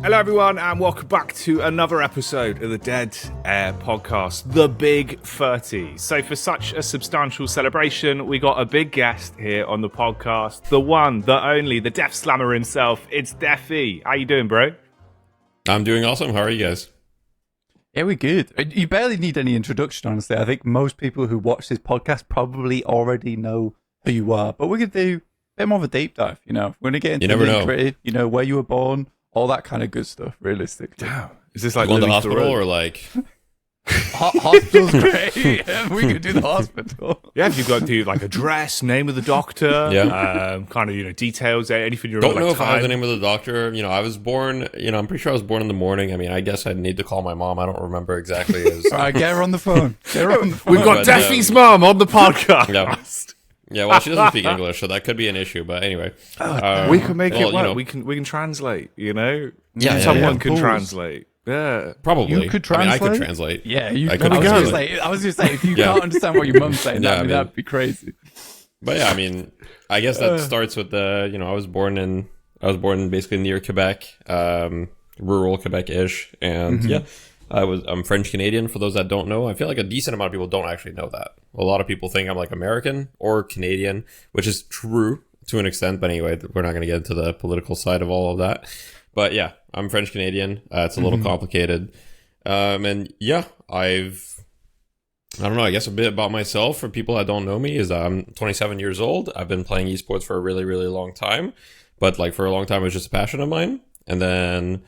Hello everyone and welcome back to another episode of the Dead Air podcast, The Big 30. So for such a substantial celebration, we got a big guest here on the podcast, the one, the only, the Death Slammer himself. It's Deathy. How you doing, bro? I'm doing awesome. How are you guys? Yeah, we're good. You barely need any introduction, honestly. I think most people who watch this podcast probably already know who you are, but we're going to do a bit more of a deep dive, We're going to get into the nitty-gritty, where you were born, all that kind of good stuff, realistically. Damn. Is this like going to the hospital or like... Hospital's great. We could do the hospital. Yeah, if you've got to like address, name of the doctor, kind of, details, anything you remember. Don't know if I have the name of the doctor. I was born, I'm pretty sure I was born in the morning. I mean, I guess I'd need to call my mom. I don't remember exactly. All right, get her on the phone. We've got Deathy's mom on the podcast. Yeah, well, she doesn't speak English, so that could be an issue. But anyway, we can make it work. We can translate. Someone can translate. Yeah, probably. You could translate. I could translate. Yeah, I was going to say, if you can't understand what your mum's saying, that'd be crazy. But yeah, I guess that starts with the. I was born basically near Quebec, rural Quebec-ish, and I'm French Canadian. For those that don't know, I feel like a decent amount of people don't actually know that. A lot of people think I'm like American or Canadian, which is true to an extent. But anyway, we're not going to get into the political side of all of that. But yeah, I'm French Canadian. It's a little complicated. And yeah, I don't know, I guess a bit about myself for people that don't know me is I'm 27 years old. I've been playing esports for a really, really long time. But like for a long time, it was just a passion of mine. And then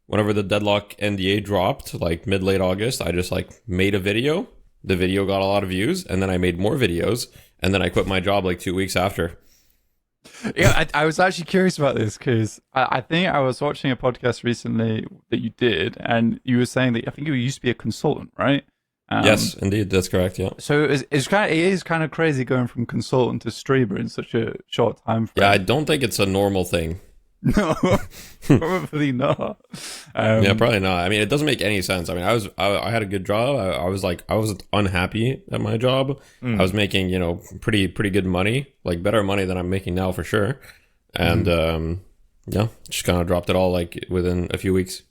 whenever the Deadlock NDA dropped, like mid-late August, I just like made a video. The video got a lot of views. And then I made more videos. And then I quit my job like 2 weeks after. Yeah, I was actually curious about this because I think I was watching a podcast recently that you did, and you were saying that I think you used to be a consultant, right? Yes, indeed, that's correct. Yeah. So it is kind of crazy going from consultant to streamer in such a short time frame. Yeah, I don't think it's a normal thing. No, probably not. Yeah, probably not. It doesn't make any sense. I had a good job. I was unhappy at my job. I was making, pretty good money, like better money than I'm making now for sure. And just kind of dropped it all like within a few weeks.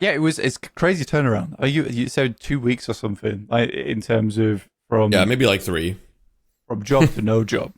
Yeah, it's crazy turnaround. You said 2 weeks or something, like in terms of maybe like 3 from job to no job.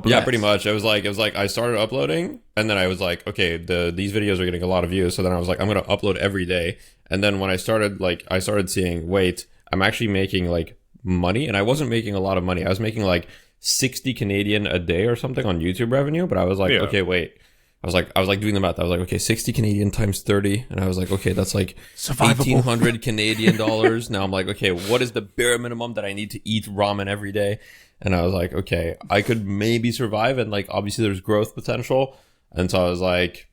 Yeah, pretty much. It was like I started uploading, and then I was like, okay, these videos are getting a lot of views. So then I was like, I'm gonna upload every day. And then when I started seeing, wait, I'm actually making like money, and I wasn't making a lot of money. I was making like 60 Canadian a day or something on YouTube revenue. But I was like, okay, wait. I was like doing the math. I was like, okay, 60 Canadian times 30, and I was like, okay, that's like 1,800 Canadian dollars. Now I'm like, okay, what is the bare minimum that I need to eat ramen every day? And I was like, okay, I could maybe survive, and like obviously there's growth potential. And so I was like,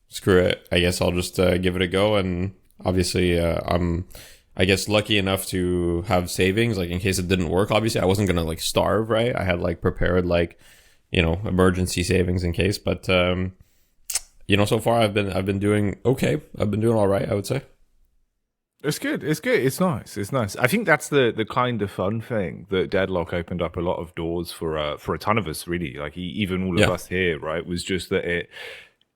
screw it. I guess I'll just give it a go. And obviously, I'm, I guess, lucky enough to have savings, like in case it didn't work. Obviously, I wasn't gonna like starve, right? I had like prepared like, emergency savings in case. But so far I've been doing okay. I've been doing all right, I would say. It's good. It's nice. I think that's the kind of fun thing that Deadlock opened up a lot of doors for a ton of us, really. Like even all of us here, right? Was just that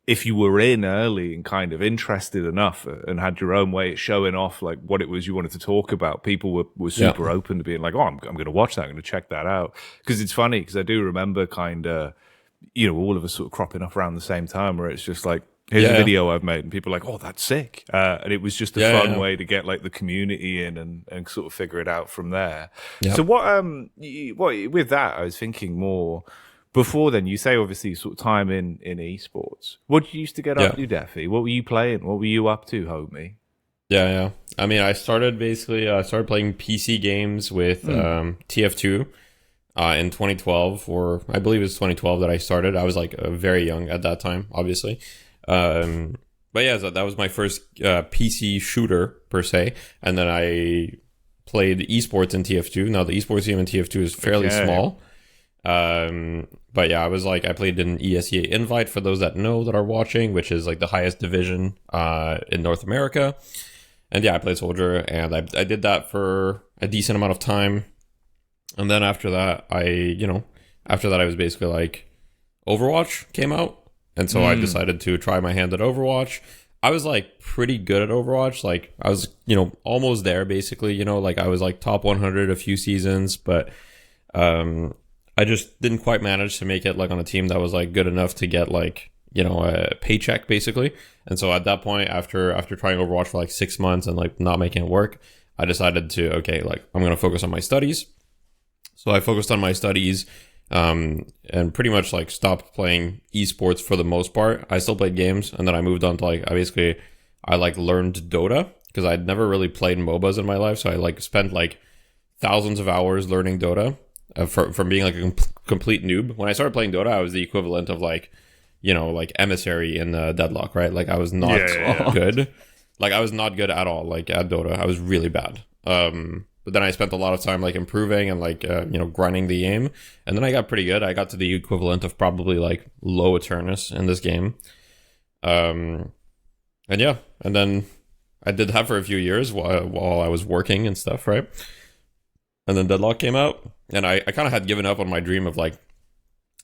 if you were in early and kind of interested enough and had your own way of showing off like what it was you wanted to talk about, people were super open to being like, oh, I'm going to watch that. I'm going to check that out. Because it's funny because I do remember kind of, all of us sort of cropping up around the same time where it's just like, here's a video I've made, and people are like, oh, that's sick. And it was just a fun way to get like the community in and sort of figure it out from there. Yep. So what with that, I was thinking more before then, you say obviously sort of time in esports. What did you used to get up to, Deathy? What were you playing? What were you up to, homie? Yeah. I started playing PC games with TF2 in 2012, or I believe it was 2012 that I started. I was like very young at that time, obviously. But yeah, that was my first PC shooter per se, and then I played esports in TF2. Now the esports team in TF2 is fairly small, but yeah, I played in ESEA Invite, for those that know that are watching, which is like the highest division in North America. And yeah, I played Soldier, and I did that for a decent amount of time, and then after that I was basically like Overwatch came out. And so I decided to try my hand at Overwatch. I was like pretty good at Overwatch. Like I was, almost there basically, like I was like top 100 a few seasons, but I just didn't quite manage to make it like on a team that was like good enough to get like, a paycheck basically. And so at that point, after trying Overwatch for like 6 months and like not making it work, I decided to, okay, like I'm going to focus on my studies. So I focused on my studies, and pretty much like stopped playing esports for the most part. I still played games, and then I moved on to like, I learned Dota because I'd never really played MOBAs in my life. So I like spent like thousands of hours learning Dota from being like a complete noob. When I started playing Dota, I was the equivalent of like, like Emissary in Deadlock, right? Like I was not good. Like I was not good at all, like at Dota. I was really bad. But then I spent a lot of time like improving and like, grinding the game. And then I got pretty good. I got to the equivalent of probably like low Eternus in this game. And then I did that for a few years while I was working and stuff, right? And then Deadlock came out, and I kind of had given up on my dream of like,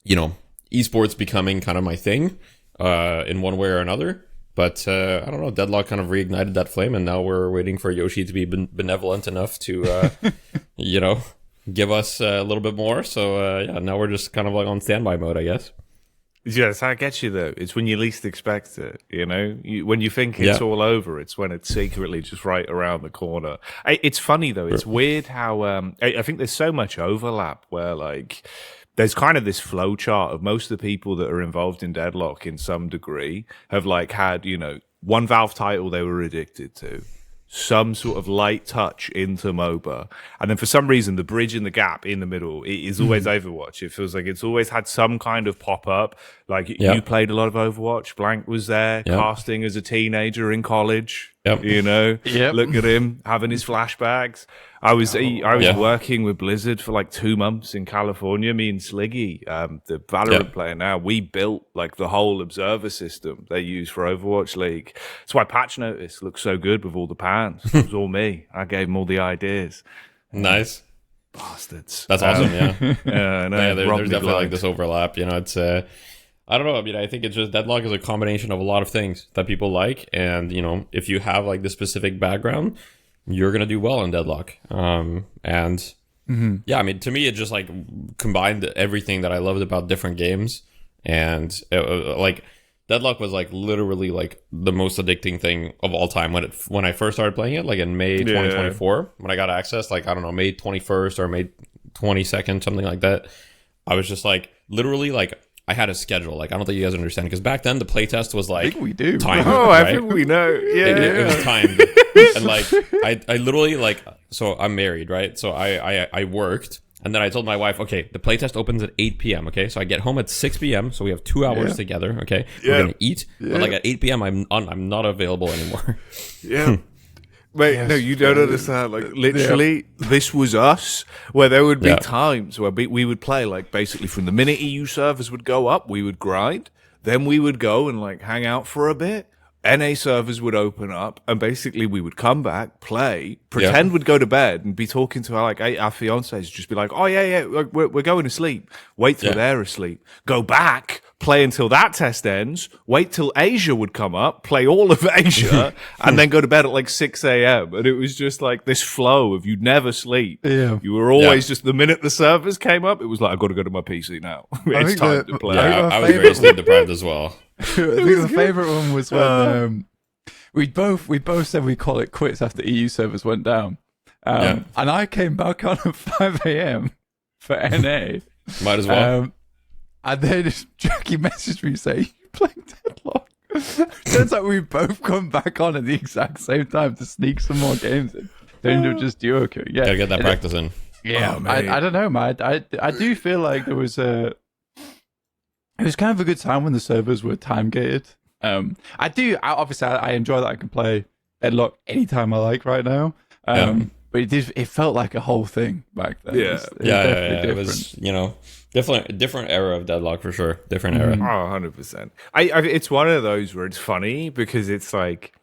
esports becoming kind of my thing in one way or another. But I don't know, Deadlock kind of reignited that flame, and now we're waiting for Yoshi to be benevolent enough to, give us a little bit more. So now we're just kind of like on standby mode, I guess. Yeah, that's how it gets you, though. It's when you least expect it, when you think it's all over, it's when it's secretly just right around the corner. It's funny, though. It's weird how I think there's so much overlap where, like, there's kind of this flow chart of most of the people that are involved in Deadlock in some degree have, like, had, one Valve title they were addicted to, some sort of light touch into MOBA. And then for some reason, the bridge in the gap in the middle is always Overwatch. It feels like it's always had some kind of pop up. Like you played a lot of Overwatch. Blank was there casting as a teenager in college. Look at him having his flashbacks. I was working with Blizzard for like 2 months in California. Me and Sliggy, the Valorant player now, we built like the whole observer system they use for Overwatch League. That's why Patch Notice looks so good with all the pans. It was all me. I gave them all the ideas. Nice. Bastards. That's awesome, yeah. No, there's definitely like this overlap. It's I don't know. I mean, I think it's just Deadlock is a combination of a lot of things that people like. And, if you have like the specific background, you're going to do well in Deadlock. Yeah, I mean, to me, it just like combined everything that I loved about different games. And like Deadlock was like literally like the most addicting thing of all time when I first started playing it, like in May 2024, when I got access, like, I don't know, May 21st or May 22nd, something like that. I was just like, literally like, I had a schedule. Like, I don't think you guys understand, because back then the playtest was like, I think we do. Timed, I think we know. Yeah, it was timed. And like, I literally like, so I'm married, right? So I worked, and then I told my wife, okay, the playtest opens at 8 p.m. Okay, so I get home at 6 p.m. So we have 2 hours together. Okay, we're gonna eat, but like at 8 p.m. I'm not available anymore. Wait, no, you don't understand. Like, literally, this was us, where there would be times where we would play, like, basically from the minute EU servers would go up, we would grind, then we would go and, like, hang out for a bit, NA servers would open up, and basically we would come back, play, pretend we'd go to bed, and be talking to our fiancés, just be like, oh, yeah, we're going to sleep. Wait till they're asleep. Go back, play until that test ends, wait till Asia would come up, play all of Asia, and then go to bed at like 6 a.m. And it was just like this flow of you'd never sleep. Yeah. You were always just, the minute the servers came up, it was like, I've got to go to my PC now. It's time to play. Yeah, I was very sleep deprived as well. I think the favourite one was when we both said we call it quits after EU servers went down. And I came back on at 5 a.m. for NA. Might as well. And then Jacky messaged me saying, you playing Deadlock? Turns out we both come back on at the exact same time to sneak some more games in. Then you're just duo queue. Yeah. Gotta get that practice in. Yeah, I don't know, man. I do feel like there was it was kind of a good time when the servers were time gated. Obviously I enjoy that I can play Deadlock anytime I like right now. But it felt like a whole thing back then. It was, definitely a different era of Deadlock for sure. Different era. Oh, 100%. It's one of those where it's funny because it's like,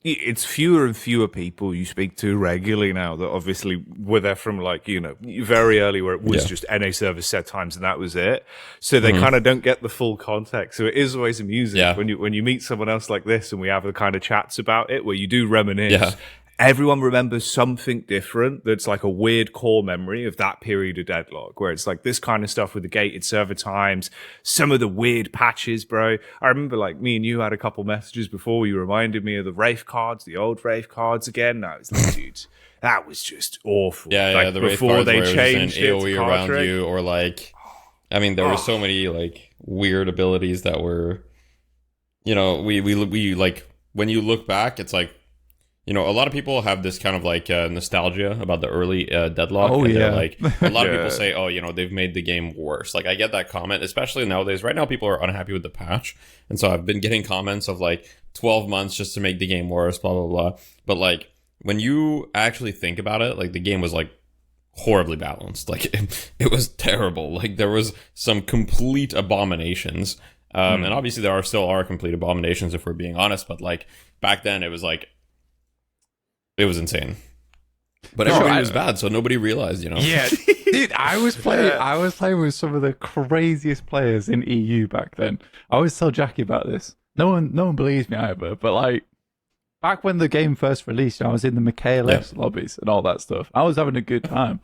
it's fewer and fewer people you speak to regularly now that obviously were there from like, you know, very early where it was just NA servers set times and that was it. So they kind of don't get the full context. So it is always amusing when you meet someone else like this and we have the kind of chats about it where you do reminisce. Yeah. Everyone remembers something different that's like a weird core memory of that period of Deadlock, where it's like this kind of stuff with the gated server times, some of the weird patches, bro. I remember like me and you had a couple messages before you reminded me of the Wraith cards, the old Wraith cards again. I was like, dude, that was just awful. Yeah, like, the Wraith cards where it was just an AoE around you, or like, I mean, there were so many like weird abilities that were, you know, we like, when you look back, it's like, you know, a lot of people have this kind of like nostalgia about the early Deadlock. Oh, yeah. Like, a lot of people say, oh, you know, they've made the game worse. Like, I get that comment, especially nowadays. Right now, people are unhappy with the patch. And so I've been getting comments of like 12 months just to make the game worse, blah, blah, blah. But like, when you actually think about it, like the game was like horribly balanced. Like, it was terrible. Like, there was some complete abominations. And obviously, there still are complete abominations if we're being honest. But like, back then, it was like, it was insane, but everybody was bad, so nobody realized, you know. Yeah, dude, I was playing with some of the craziest players in EU back then. I always tell Jacky about this. No one believes me either. But like back when the game first released, I was in the MKLS lobbies and all that stuff. I was having a good time.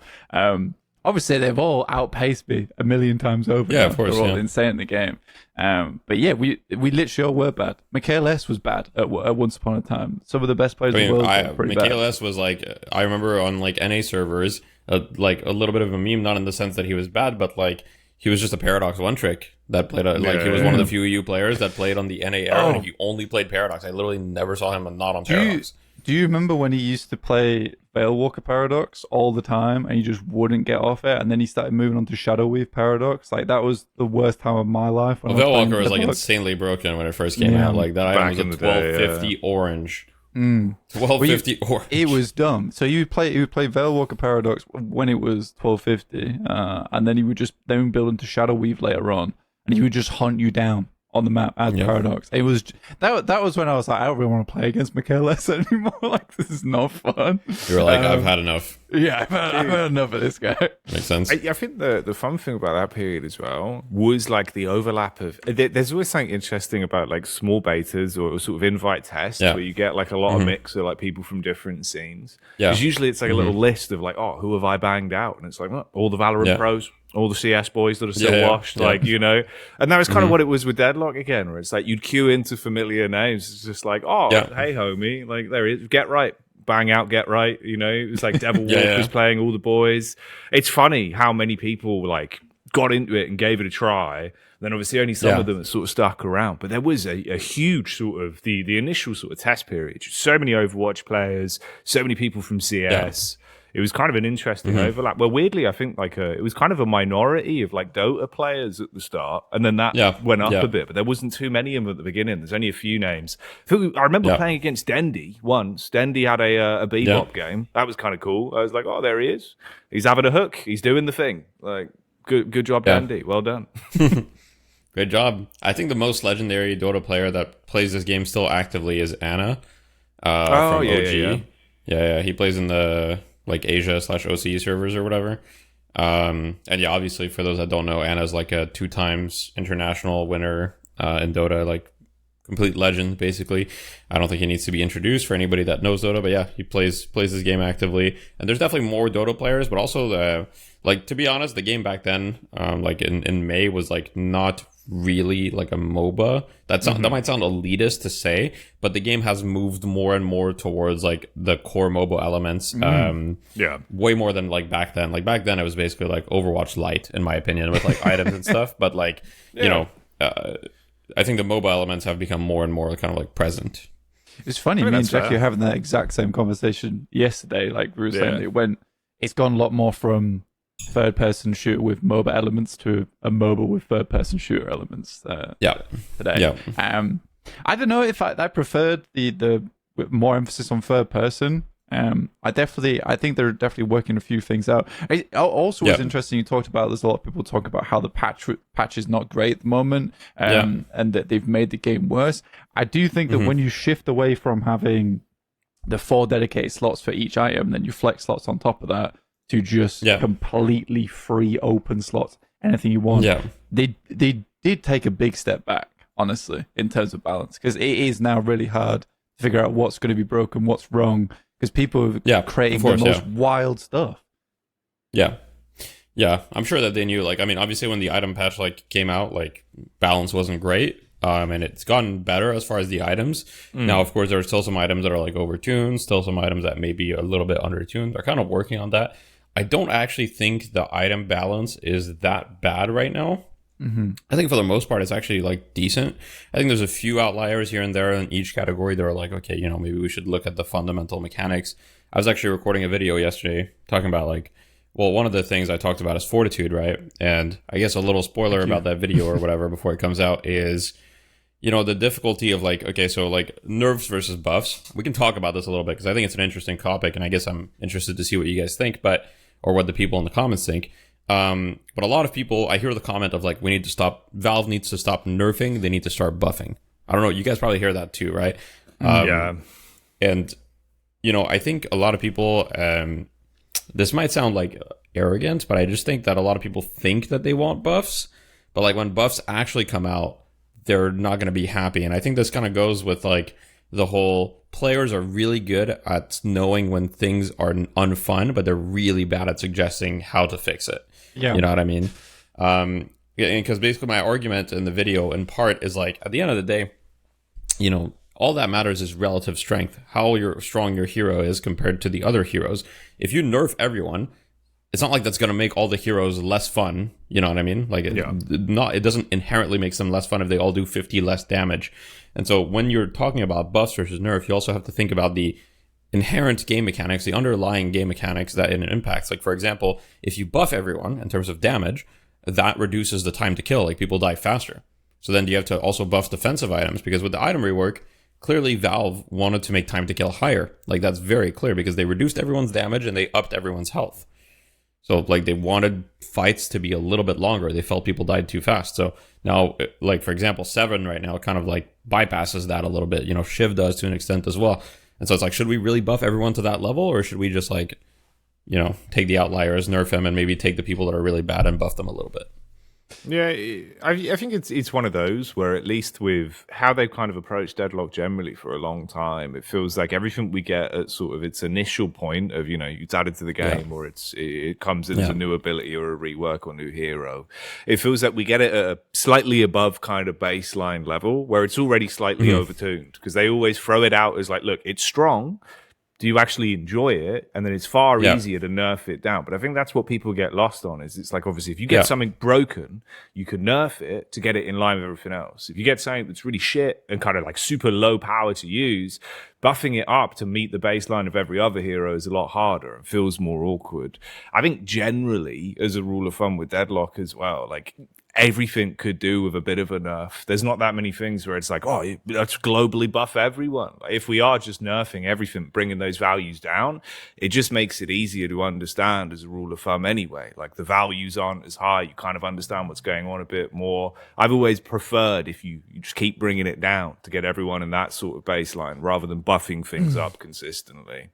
Obviously, they've all outpaced me a million times over. Yeah, of course. They're all insane in the game. But yeah, we literally all were bad. MKLS was bad at once upon a time. Some of the best players in the world were pretty bad. MKLS was like, I remember on like NA servers, like a little bit of a meme, not in the sense that he was bad, but like he was just a Paradox one trick that played. Like he was one of the few EU players that played on the NA era, and he only played Paradox. I literally never saw him not on Paradox. Do you remember when he used to play Veilwalker Paradox all the time and he just wouldn't get off it, and then he started moving on to Shadowweave Paradox? Like, that was the worst time of my life. Veilwalker was like insanely broken when it first came out. Like, that item was a 1250 orange. 1250 orange. It was dumb. So he would play Veilwalker Paradox when it was 1250, and then he would just then build into Shadowweave later on, and he would just hunt you down on the map as Paradox. It was that was when I was like, I don't really want to play against MKLS anymore. Like, this is not fun. You were like, I've had enough. Yeah, I've had enough of this guy. Makes sense. I think the fun thing about that period as well was like the overlap of there's always something interesting about like small betas or sort of invite tests where you get like a lot of mix of like people from different scenes. Yeah, because usually it's like a little list of like, oh, who have I banged out, and it's like, oh, all the Valorant pros, all the CS boys that are still washed, like, you know. And that was kind of what it was with Deadlock again, where it's like you'd queue into familiar names. It's just like, oh, hey, homie, like there he is, get right. Bang out, get right, you know. It was like Devil Walker's playing all the boys. It's funny how many people like got into it and gave it a try. Then obviously only some of them sort of stuck around. But there was a huge sort of the initial sort of test period. So many Overwatch players, so many people from CS. It was kind of an interesting overlap. Well, weirdly, I think like it was kind of a minority of like Dota players at the start, and then that went up a bit. But there wasn't too many of them at the beginning. There's only a few names. I remember playing against Dendy once. Dendy had a Bebop game. That was kind of cool. I was like, oh, there he is. He's having a hook. He's doing the thing. Like, good job, Dendy. Well done. Great job. I think the most legendary Dota player that plays this game still actively is Anna from OG. Yeah. He plays in the like Asia/OCE servers or whatever. And yeah, obviously for those that don't know, Anna's like a 2 times international winner in Dota, like complete legend basically. I don't think he needs to be introduced for anybody that knows Dota, but yeah, he plays this game actively. And there's definitely more Dota players, but also like, to be honest, the game back then, like in May, was like not really like a MOBA. That might sound elitist to say, but the game has moved more and more towards like the core MOBA elements. Way more than like back then. Like back then, it was basically like Overwatch Lite, in my opinion, with like items and stuff. But like, you know, I think the MOBA elements have become more and more kind of like present. It's funny, me and Jacky were having that exact same conversation yesterday. Like we were saying, it's gone a lot more from third-person shooter with MOBA elements to a MOBA with third-person shooter elements today. I don't know if I preferred the with more emphasis on third person. I think they're definitely working a few things out. It also was interesting. You talked about, there's a lot of people talk about how the patch is not great at the moment, and that they've made the game worse. I do think that when you shift away from having the 4 dedicated slots for each item, then you flex slots on top of that to just completely free open slots, anything you want. Yeah. They did take a big step back, honestly, in terms of balance, because it is now really hard to figure out what's going to be broken, what's wrong, because people are creating the most wild stuff. Yeah. Yeah, I'm sure that they knew, like, I mean, obviously when the item patch, like, came out, like, balance wasn't great, and it's gotten better as far as the items. Now, of course, there are still some items that are, like, overtuned, still some items that may be a little bit undertuned. They're kind of working on that. I don't actually think the item balance is that bad right now. I think for the most part, it's actually, like, decent. I think there's a few outliers here and there in each category that are like, okay, you know, maybe we should look at the fundamental mechanics. I was actually recording a video yesterday talking about, like, well, one of the things I talked about is fortitude, right? And I guess a little spoiler about that video or whatever before it comes out is, you know, the difficulty of, like, okay, so, like, nerfs versus buffs. We can talk about this a little bit because I think it's an interesting topic, and I guess I'm interested to see what you guys think, or what the people in the comments think. But a lot of people, I hear the comment of, like, Valve needs to stop nerfing, they need to start buffing. I don't know, you guys probably hear that too, right? Yeah. And, you know, I think a lot of people, this might sound like arrogant, but I just think that a lot of people think that they want buffs, but, like, when buffs actually come out, they're not going to be happy. And I think this kind of goes with, like, the whole players are really good at knowing when things are unfun, but they're really bad at suggesting how to fix it. Yeah. You know what I mean? Because basically my argument in the video in part is, like, at the end of the day, you know, all that matters is relative strength, how strong your hero is compared to the other heroes. If you nerf everyone, it's not like that's going to make all the heroes less fun. You know what I mean? Like, it doesn't inherently make them less fun if they all do 50 less damage. And so when you're talking about buffs versus nerf, you also have to think about the inherent game mechanics, the underlying game mechanics that it impacts. Like, for example, if you buff everyone in terms of damage, that reduces the time to kill. Like, people die faster. So then you have to also buff defensive items, because with the item rework, clearly Valve wanted to make time to kill higher. Like, that's very clear because they reduced everyone's damage and they upped everyone's health. So, like, they wanted fights to be a little bit longer. They felt people died too fast. So now, like, for example, 7 right now kind of, like, bypasses that a little bit. You know, Shiv does to an extent as well. And so it's like, should we really buff everyone to that level, or should we just, like, you know, take the outliers, nerf them, and maybe take the people that are really bad and buff them a little bit? Yeah, I think it's one of those where, at least with how they've kind of approached Deadlock generally for a long time, it feels like everything we get at sort of its initial point of, you know, it's added to the game, or it comes in as a new ability or a rework or new hero. It feels like we get it at a slightly above kind of baseline level where it's already slightly overtuned, because they always throw it out as, like, look, it's strong. Do you actually enjoy it? And then it's far easier to nerf it down. But I think that's what people get lost on, is it's like, obviously, if you get something broken, you can nerf it to get it in line with everything else. If you get something that's really shit and kind of, like, super low power to use, buffing it up to meet the baseline of every other hero is a lot harder and feels more awkward. I think generally, as a rule of thumb with Deadlock as well, like, everything could do with a bit of a nerf. There's not that many things where it's like, oh, let's globally buff everyone. Like, if we are just nerfing everything, bringing those values down, it just makes it easier to understand as a rule of thumb anyway. Like, the values aren't as high. You kind of understand what's going on a bit more. I've always preferred if you just keep bringing it down to get everyone in that sort of baseline rather than buffing things up consistently.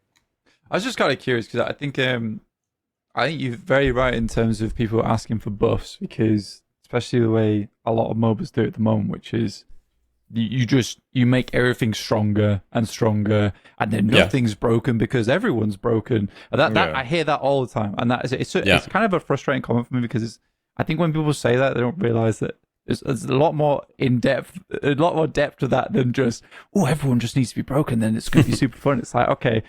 I was just kind of curious because I think you're very right in terms of people asking for buffs, because especially the way a lot of MOBAs do it at the moment, which is you make everything stronger and stronger, and then nothing's broken because everyone's broken. And that I hear that all the time, and that it's kind of a frustrating comment for me, because I think when people say that, they don't realize that there's a lot more depth to that than just, oh, everyone just needs to be broken, then it's going to be super fun. It's like, okay,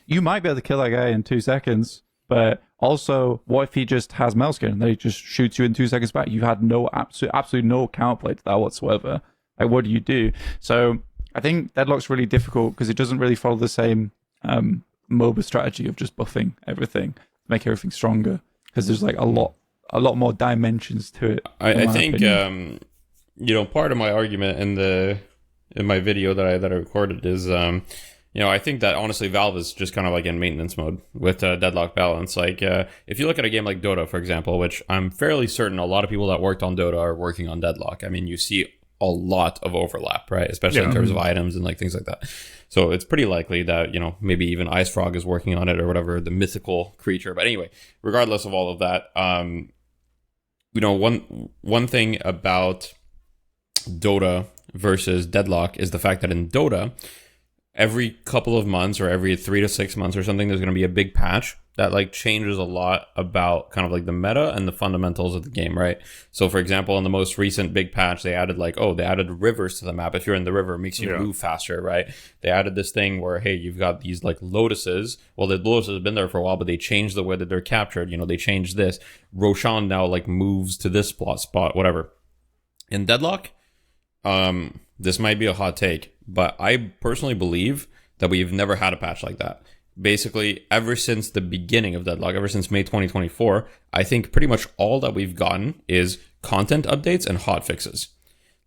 you might be able to kill that guy in 2 seconds, but also, what if he just has mail skin and then he just shoots you in 2 seconds back? You had absolutely no counterplay to that whatsoever. Like, what do you do? So I think Deadlock's really difficult because it doesn't really follow the same MOBA strategy of just buffing everything to make everything stronger, because there's, like, a lot more dimensions to it. I think you know, part of my argument in my video that I recorded is you know, I think that honestly Valve is just kind of like in maintenance mode with Deadlock balance. Like, if you look at a game like Dota, for example, which I'm fairly certain a lot of people that worked on Dota are working on Deadlock. I mean, you see a lot of overlap, right? Especially in terms of items and like things like that. So it's pretty likely that, you know, maybe even Ice Frog is working on it or whatever, the mythical creature. But anyway, regardless of all of that, you know, one thing about Dota versus Deadlock is the fact that in Dota, every couple of months or every 3 to 6 months or something, there's going to be a big patch that like changes a lot about kind of like the meta and the fundamentals of the game, right? So for example, in the most recent big patch, they added like, they added rivers to the map. If you're in the river, it makes you move faster, right? They added this thing where, hey, you've got these like lotuses. Well, the lotuses have been there for a while, but they changed the way that they're captured. You know, they changed this. Roshan now like moves to this spot, whatever. In Deadlock, this might be a hot take, but I personally believe that we've never had a patch like that. Basically, ever since the beginning of Deadlock, ever since May 2024, I think pretty much all that we've gotten is content updates and hotfixes.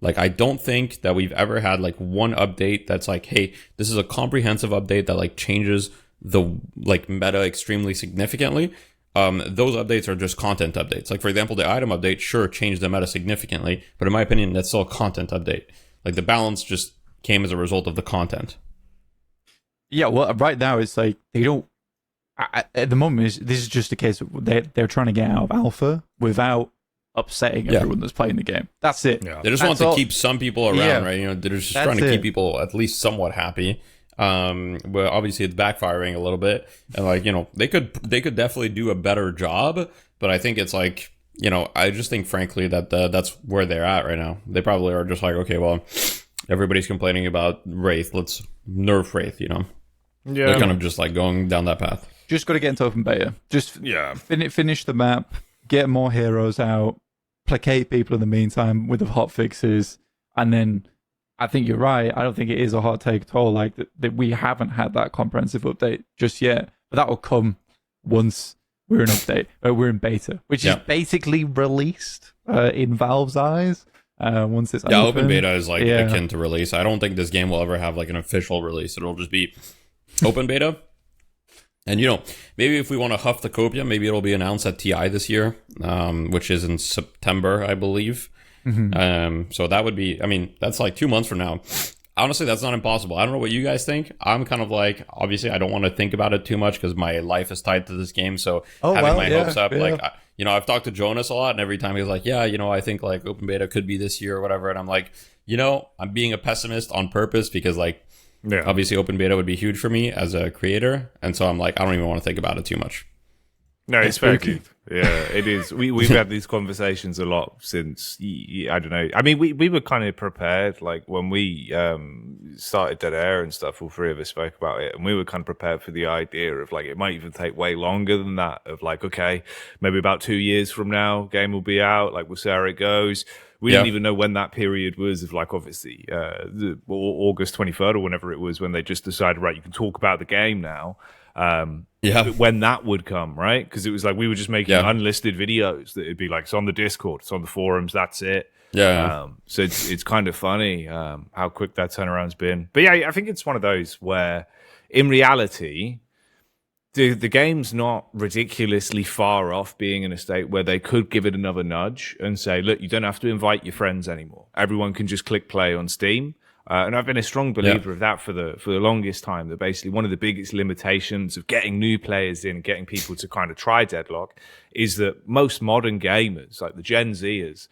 Like, I don't think that we've ever had like one update that's like, hey, this is a comprehensive update that like changes the like meta extremely significantly. Those updates are just content updates. Like, for example, the item update, sure, changed the meta significantly, but in my opinion, that's still a content update. Like, the balance just came as a result of the content. Yeah, well, right now it's like they don't. At the moment, this is just a case of they're trying to get out of alpha without upsetting everyone that's playing the game. That's it. Yeah. They just want to keep some people around, right? You know, they're just trying to keep people at least somewhat happy. But obviously it's backfiring a little bit, and like, you know, they could definitely do a better job. But I think it's like, you know, I just think frankly that that's where they're at right now. They probably are just like, okay, well, everybody's complaining about Wraith, let's nerf Wraith, you know. Yeah, they're kind of just like going down that path. Just got to get into open beta. Just finish the map, get more heroes out, placate people in the meantime with the hot fixes, and then I think you're right. I don't think it is a hot take at all. Like that we haven't had that comprehensive update just yet, but that will come once we're in update. We're in beta, which is basically released in Valve's eyes. Once it's open beta is like akin to release. I don't think this game will ever have like an official release. It'll just be open beta. And, you know, maybe if we want to huff the copia, maybe it'll be announced at TI this year, which is in September, I believe. Mm-hmm. So that would be, I mean, that's like 2 months from now. Honestly, that's not impossible. I don't know what you guys think. I'm kind of like, obviously, I don't want to think about it too much because my life is tied to this game. So having my hopes up, like, you know, I've talked to Jonas a lot, and every time he's like, yeah, you know, I think like open beta could be this year or whatever. And I'm like, you know, I'm being a pessimist on purpose because like, obviously open beta would be huge for me as a creator. And so I'm like, I don't even want to think about it too much. No, it's very good. Yeah, it is. We've had these conversations a lot since, I don't know. I mean, we were kind of prepared, like when we started Dead Air and stuff, all three of us spoke about it, and we were kind of prepared for the idea of like, it might even take way longer than that, of like, okay, maybe about 2 years from now, game will be out, like we'll see how it goes. We didn't even know when that period was of like, obviously, August 23rd or whenever it was when they just decided, right, you can talk about the game now. When that would come, right? Because it was like we were just making unlisted videos that it'd be like, it's on the Discord, it's on the forums, that's it. So it's kind of funny how quick that turnaround's been. But yeah, I think it's one of those where in reality the game's not ridiculously far off being in a state where they could give it another nudge and say, look, you don't have to invite your friends anymore. Everyone can just click play on Steam. And I've been a strong believer of that for the longest time, that basically one of the biggest limitations of getting new players in, getting people to kind of try Deadlock, is that most modern gamers, like the Gen Zers,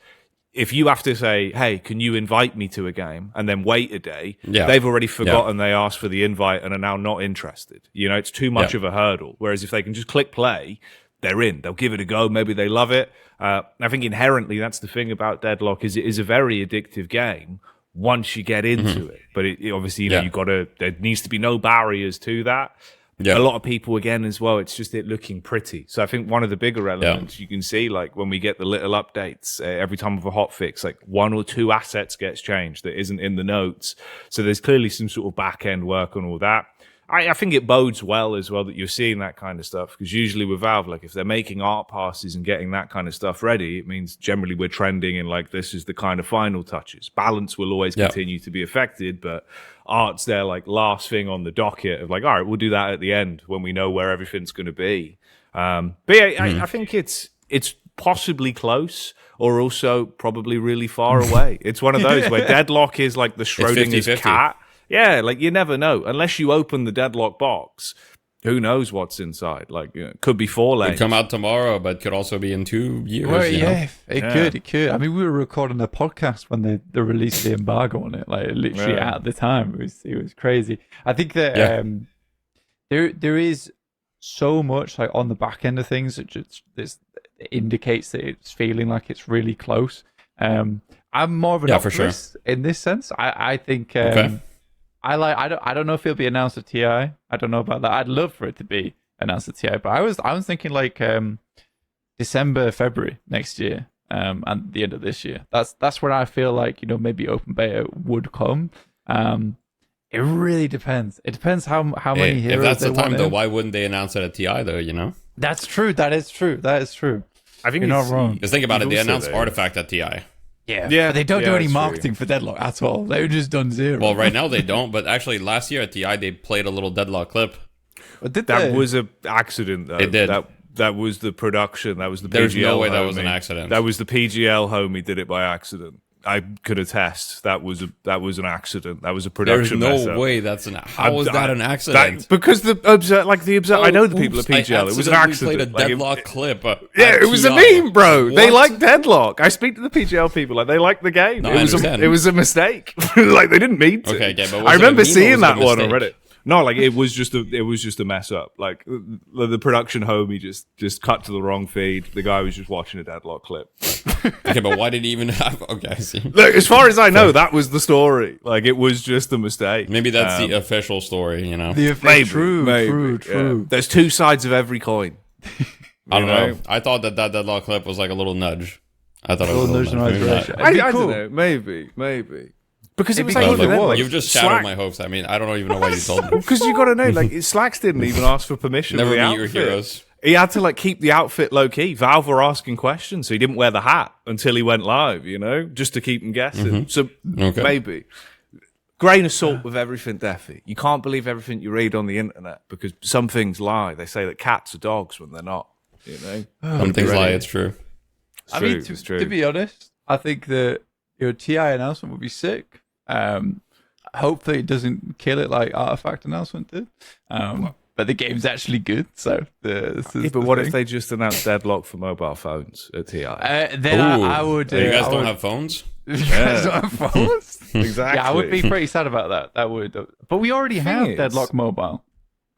if you have to say, hey, can you invite me to a game, and then wait a day, they've already forgotten they asked for the invite and are now not interested. You know, it's too much of a hurdle. Whereas if they can just click play, they're in. They'll give it a go. Maybe they love it. I think inherently that's the thing about Deadlock, is it is a very addictive game once you get into it. But it obviously, you know, there needs to be no barriers to that. A lot of people, again, as well, it's just it looking pretty. So I think one of the bigger elements you can see, like when we get the little updates, every time with a hotfix, like 1 or 2 assets gets changed that isn't in the notes. So there's clearly some sort of back end work on all that. I think it bodes well as well that you're seeing that kind of stuff, because usually with Valve, like if they're making art passes and getting that kind of stuff ready, it means generally we're trending in like, this is the kind of final touches. Balance will always continue to be affected, but art's their like last thing on the docket of like, all right, we'll do that at the end when we know where everything's going to be. But yeah, I think it's possibly close or also probably really far away. It's one of those where Deadlock is like the Schrodinger's cat. Yeah, like you never know. Unless you open the Deadlock box, who knows what's inside? Like, it could be 4 lanes. Could come out tomorrow, but could also be in 2 years. Well, it could. I mean, we were recording a podcast when they released the embargo on it, like literally at the time. It was crazy. I think that there is so much like on the back end of things that just this indicates that it's feeling like it's really close. I'm more of an optimist in this sense. I think. I don't know if it'll be announced at TI. I don't know about that. I'd love for it to be announced at TI, but I was thinking like December, February next year, and the end of this year. That's where I feel like, you know, maybe open beta would come. It really depends. It depends how many heroes. If that's the time, though, why wouldn't they announce it at TI though? You know. That's true. That is true. I think you're not wrong. Because think about it. They announced Artifact at TI. Yeah, but they don't do any marketing for Deadlock at all. They've just done zero. Well, right now they don't, but actually last year at TI they played a little Deadlock clip. That was an accident, though. It did. That was the production. That was the PGL. There's no way homie. that was an accident. That was the PGL homie did it by accident. I could attest that was an accident. That was a production. There's no way that's an. How is that an accident? Because the observer, I know the people at PGL. It was an accident. Played a Deadlock clip. It was a meme, bro. What? They like Deadlock. I speak to the PGL people. Like they like the game. No, it was a mistake. Like they didn't mean to. Okay, but I remember seeing that one on Reddit. No, like it was just a mess up. Like the production homie just cut to the wrong feed. The guy was just watching a Deadlock clip. Okay, but why did he even have? Okay, I see. Look, as far as I know, that was the story. Like it was just a mistake. Maybe that's the official story. You know, maybe, true. Yeah. There's 2 sides of every coin. I don't know. I thought that Deadlock clip was like a little nudge. I thought it was a little nudge. I don't know. Maybe. Because it was like, you've just shattered my hopes. I mean, I don't even know why you told me. Because you got to know, like, Slacks didn't even ask for permission. Never meet your heroes. He had to like keep the outfit low key. Valve were asking questions, so he didn't wear the hat until he went live. You know, just to keep him guessing. So maybe grain of salt with everything, Deathy. You can't believe everything you read on the internet because some things lie. They say that cats are dogs when they're not. You know, some things lie. It's true. I mean, to be honest, I think that your TI announcement would be sick. Hopefully it doesn't kill it like Artifact announcement did. But the game's actually good, so but what if they just announced Deadlock for mobile phones at TI? Then I would. You guys don't have phones? You guys don't have phones? Exactly. Yeah, I would be pretty sad about that. That would. But we already have Deadlock mobile.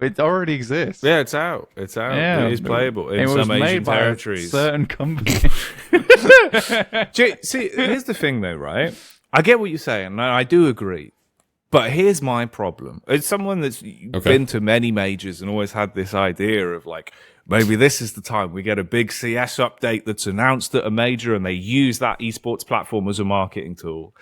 It already exists. Yeah, it's out. Yeah, it is playable in some Asian territories. Certain company. See, here's the thing, though, right? I get what you're saying, and I do agree. But here's my problem. As someone that's been to many majors and always had this idea of like, maybe this is the time we get a big CS update that's announced at a major and they use that esports platform as a marketing tool.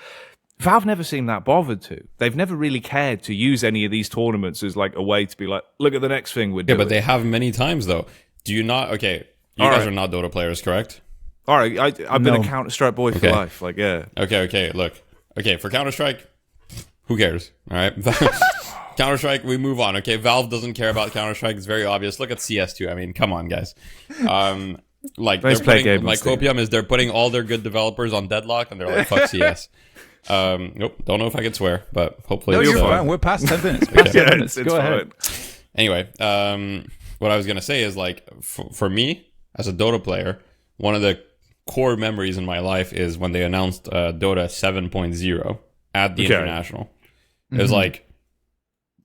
Valve never seemed that bothered to. They've never really cared to use any of these tournaments as like a way to be like, look at the next thing we're doing. Yeah, but they have many times though. Do you not? Okay, you guys are not Dota players, correct? All right, I've been a Counter-Strike boy for life. Like, yeah. Okay, look. Okay, for Counter-Strike, who cares? All right. Counter-Strike, we move on. Okay, Valve doesn't care about Counter-Strike. It's very obvious. Look at CS2. I mean, come on, guys. Like, nice Copium is they're putting all their good developers on Deadlock, and they're like, fuck CS. Nope, don't know if I can swear, but hopefully. No, you're fine. We're past 10 minutes. It's Go ahead. Anyway, what I was going to say is, like, for me, as a Dota player, one of the core memories in my life is when they announced Dota 7.0 at the International. It was like,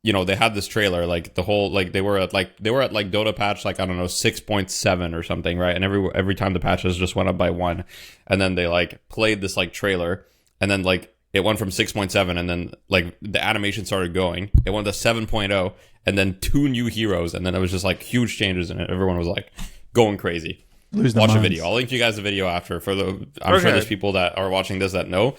you know, they had this trailer, like the whole, like they were at Dota patch, like, I don't know, 6.7 or something, right? And every time the patches just went up by 1, and then they like played this like trailer, and then like it went from 6.7, and then like the animation started going. It went to 7.0, and then 2 new heroes, and then it was just like huge changes in it. Everyone was like going crazy. Watch a video. I'll link you guys a video after. I'm sure there's people that are watching this that know.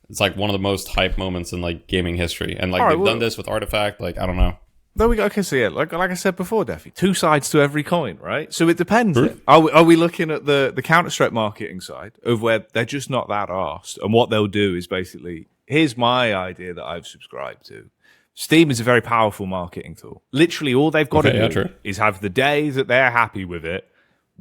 It's like one of the most hype moments in like gaming history, and like they've done this with Artifact. Like, I don't know. There we go. Okay, so yeah, like I said before, Deathy, 2 sides to every coin, right? So it depends. Are we looking at the Counter-Strike marketing side of where they're just not that arsed, and what they'll do is basically, here's my idea that I've subscribed to. Steam is a very powerful marketing tool. Literally, all they've got to do is have the day that they're happy with it.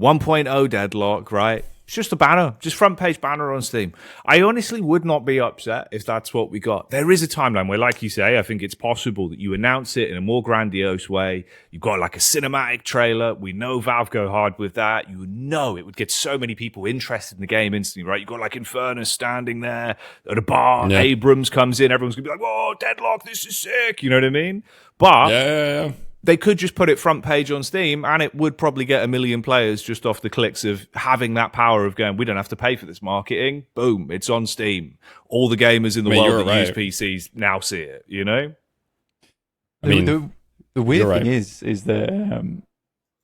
1.0 Deadlock, right? It's just a banner, just front page banner on Steam. I honestly would not be upset if that's what we got. There is a timeline where, like you say, I think it's possible that you announce it in a more grandiose way. You've got like a cinematic trailer. We know Valve go hard with that. You know it would get so many people interested in the game instantly, right? You've got like Infernus standing there at a bar. Yeah. Abrams comes in. Everyone's going to be like, whoa, Deadlock, this is sick. You know what I mean? But they could just put it front page on Steam, and it would probably get 1 million players just off the clicks of having that power of going, we don't have to pay for this marketing. Boom, it's on Steam. All the gamers in the world that use PCs now see it, you know? I mean, the weird thing is that,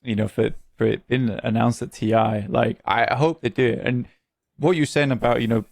you know, for it being announced at TI, like, I hope they do it. And what you're saying about, you know,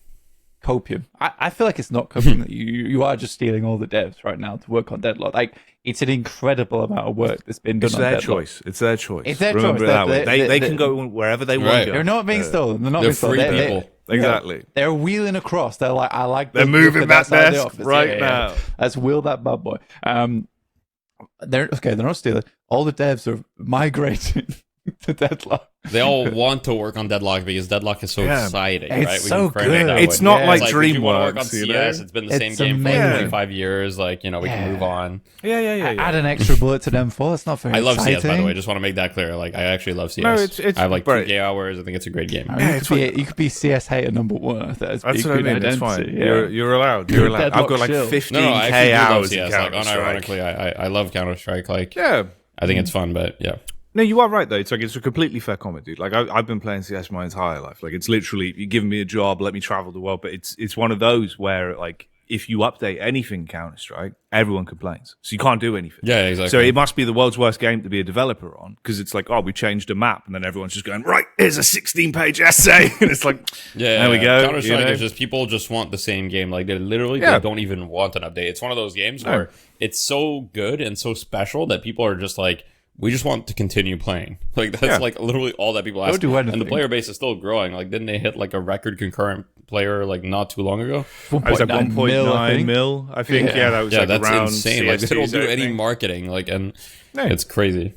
copium, I feel like it's not copium. You are just stealing all the devs right now to work on Deadlock. Like, it's an incredible amount of work that's been done on Deadlock. It's their choice. It's their Remember choice. That way. They can go wherever they want to go. They're not being stolen. They're not being stolen. Free people. Exactly. They're wheeling across. They're like, I like. They're moving that desk right now. Let's wheel that bad boy. They're not stealing. All the devs are migrating to Deadlock. They all want to work on Deadlock because Deadlock is so exciting, it's right? So good. It's not like DreamWorks. DreamWorks. On CS, it's been the same game for 25 years. Like, you know, we can move on. Yeah. Add an extra bullet to them for. It's not very. I love exciting. CS, by the way. I just want to make that clear. Like, I actually love CS. No, it's I have like 2K hours. I think it's a great game. You could be CS hater number one. That's what I mean. It's fine. You're allowed. I've got like 15K hours. CS. Like, unironically, I love Counter-Strike. Like, I think it's fun, but yeah. No, you are right though. It's a completely fair comment, dude. Like I've been playing CS my entire life. Like it's literally you giving me a job, let me travel the world. But it's one of those where like if you update anything Counter-Strike, everyone complains. So you can't do anything. Yeah, exactly. So it must be the world's worst game to be a developer on because it's like, oh, we changed a map, and then everyone's just going, right, here's a 16-page essay, and it's like, there we go. Counter-Strike is just people just want the same game. Like they literally they don't even want an update. It's one of those games where it's so good and so special that people are just like, we just want to continue playing. Like that's like literally all that people ask. And the player base is still growing. Like didn't they hit like a record concurrent player like not too long ago? I was like 1.9 mil, I think. Yeah, that was like that's around insane. CS2, like they don't do any marketing. Like it's crazy.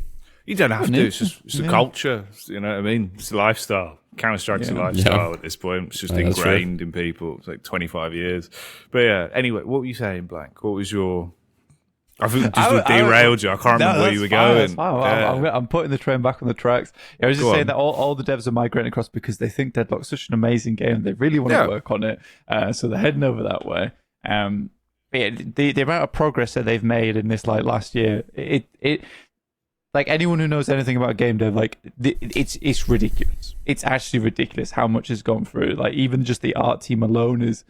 You don't have to. It's just a culture. You know what I mean? It's a lifestyle. Counter-Strike's a lifestyle at this point. It's just ingrained in people. It's like 25 years. But yeah, anyway, what were you saying, Blank? What was your... I think just derailed you. I can't remember where you were going. I'm putting the train back on the tracks. I was just saying that all the devs are migrating across because they think Deadlock's such an amazing game. They really want to work on it. So they're heading over that way. The amount of progress that they've made in this like last year, it like anyone who knows anything about game dev, like it's ridiculous. It's actually ridiculous how much has gone through. Like even just the art team alone is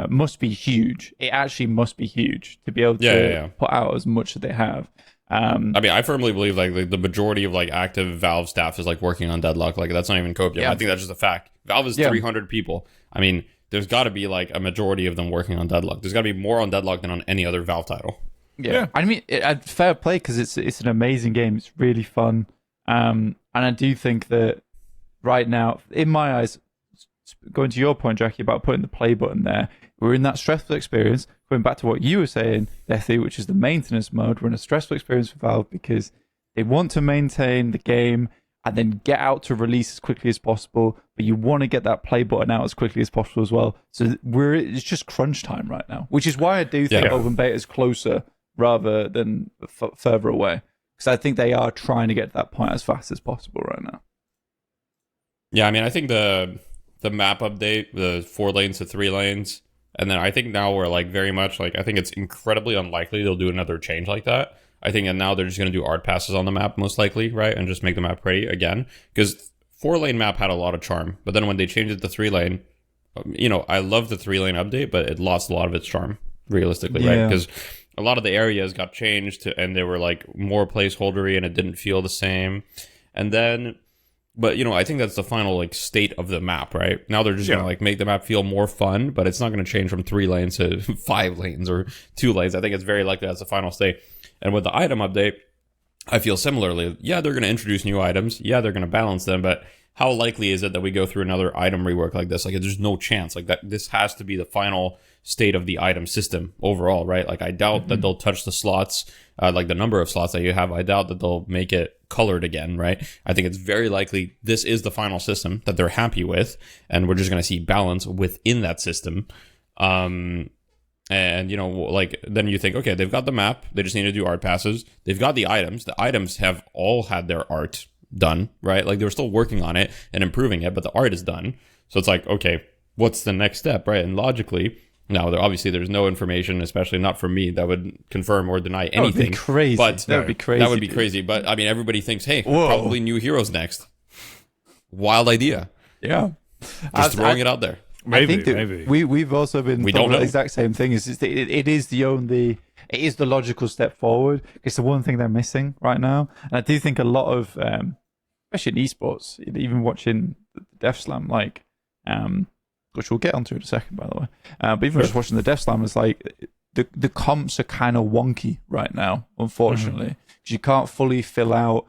must be huge. It actually must be huge to be able to put out as much as they have. I mean, I firmly believe like the majority of like active Valve staff is like working on Deadlock. Like that's not even copium. I think that's just a fact. Valve is 300 people. I mean, there's got to be like a majority of them working on Deadlock. There's got to be more on Deadlock than on any other Valve title. Yeah. I mean, fair play because it's an amazing game. It's really fun, and I do think that right now, in my eyes, going to your point, Jacky, about putting the play button there, we're in that stressful experience. Going back to what you were saying, Deathy, which is the maintenance mode, we're in a stressful experience for Valve because they want to maintain the game and then get out to release as quickly as possible, but you want to get that play button out as quickly as possible as well. So it's just crunch time right now, which is why I do think open beta is closer rather than further away, because I think they are trying to get to that point as fast as possible right now. Yeah, I mean, I think the map update, the 4 lanes to 3 lanes, and then I think now we're like very much like, I think it's incredibly unlikely they'll do another change like that. I think that now they're just going to do art passes on the map most likely, right? And just make the map pretty again. Because 4-lane map had a lot of charm. But then when they changed it to 3-lane, you know, I love the 3-lane update, but it lost a lot of its charm, realistically, right? Because a lot of the areas got changed and they were like more placeholdery and it didn't feel the same. And then... But, you know, I think that's the final, like, state of the map, right? Now they're just going to, like, make the map feel more fun, but it's not going to change from 3 lanes to 5 lanes or 2 lanes. I think it's very likely that's the final state. And with the item update, I feel similarly. Yeah, they're going to introduce new items. Yeah, they're going to balance them. But how likely is it that we go through another item rework like this? Like, there's no chance. Like, that. This has to be the final state of the item system overall, right? Like I doubt that they'll touch the slots, like the number of slots that you have. I doubt that they'll make it colored again, right? I think it's very likely this is the final system that they're happy with, and we're just going to see balance within that system. And, you know, like, then you think, okay, they've got the map. They just need to do art passes. They've got the items. The items have all had their art done, right? Like, they're still working on it and improving it, but the art is done. So it's like, okay, what's the next step, right? And logically, now, obviously, there's no information, especially not from me, that would confirm or deny anything. That would be crazy. But that would be crazy. That would be crazy. But, I mean, everybody thinks, hey, probably new heroes next. Wild idea. Yeah. Just throwing it out there. Maybe. We've also been told the exact same thing. It is the logical step forward. It's the one thing they're missing right now. And I do think a lot of, especially in esports, even watching the Death Slam, like, which we'll get onto in a second, by the way. But even just watching the Death Slam, is like the comps are kind of wonky right now, unfortunately, because you can't fully fill out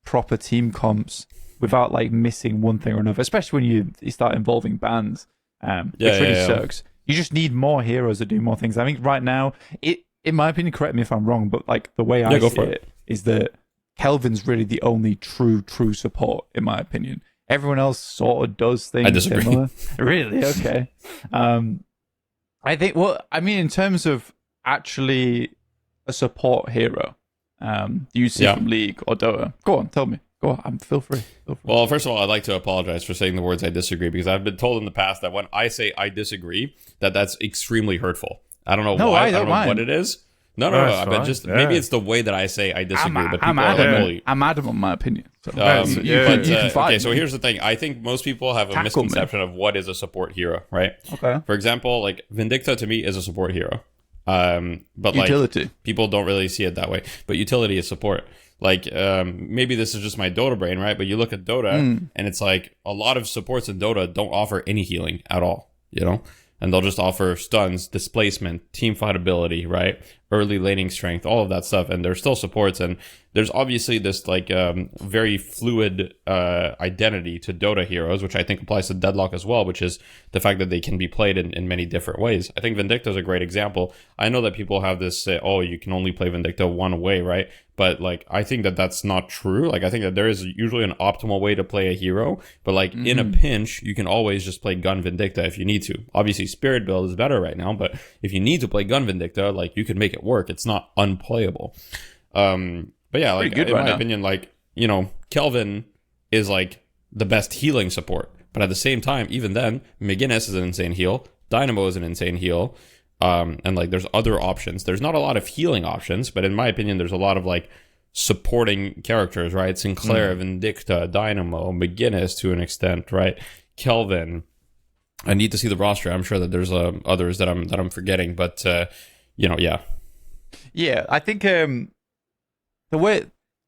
proper team comps without like missing one thing or another, especially when you start involving bans, which really sucks. You just need more heroes that do more things. I think right now, in my opinion, correct me if I'm wrong, but like the way I see it is that Kelvin's really the only true support, in my opinion. Everyone else sort of does things I disagree. similar. Really? Okay. I think, in terms of actually a support hero, do you see from League or Dota? Go on, tell me. Go on, feel free. Well, first of all, I'd like to apologize for saying the words I disagree, because I've been told in the past that when I say I disagree, that's extremely hurtful. I don't know why. I don't know what it is. No. But just maybe it's the way that I say I disagree. But I'm adamant on my opinion. So. Okay, so here's the thing. I think most people have a misconception of what is a support hero, right? Okay. For example, like Vindicta to me is a support hero. But utility. Like people don't really see it that way. But utility is support. Like, maybe this is just my Dota brain, right? But you look at Dota, and it's like a lot of supports in Dota don't offer any healing at all, you know? And they'll just offer stuns, displacement, team fight ability, right? Early laning strength, all of that stuff. And they're still supports. And there's obviously this like very fluid identity to Dota heroes, which I think applies to Deadlock as well, which is the fact that they can be played in many different ways. I think Vindicta is a great example. I know that people have this, you can only play Vindicta one way, right? But like, I think that that's not true. Like, I think that there is usually an optimal way to play a hero, but like in a pinch, you can always just play Gun Vindicta if you need to. Obviously, Spirit build is better right now, but if you need to play Gun Vindicta, like you can make it work. It's not unplayable. But yeah, like in my opinion, like, you know, Kelvin is like the best healing support. But at the same time, even then, McGinnis is an insane heal. Dynamo is an insane heal. And like there's other options. There's not a lot of healing options, but in my opinion, there's a lot of like supporting characters, right? Sinclair, Vindicta, Dynamo, McGinnis to an extent, right? Kelvin. I need to see the roster. I'm sure that there's others that I'm forgetting, but you know, yeah. Yeah, I think I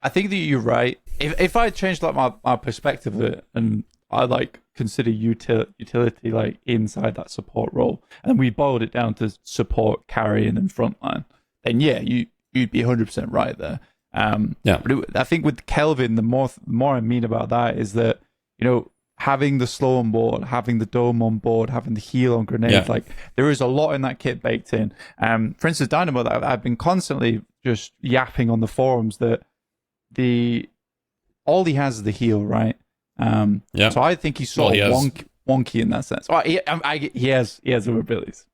think that you're right. If I changed like my perspective of it, and I like consider utility like inside that support role, and we boiled it down to support, carry, and then frontline, then yeah, you'd be 100% right there. But I think with Kelvin, the more I mean about that is that, you know, having the slow on board, having the dome on board, having the heal on grenades, like there is a lot in that kit baked in. For instance, Dynamo, that I've been constantly just yapping on the forums that all he has is the heal, right? So I think he's sort of wonky in that sense. Well, he has other abilities.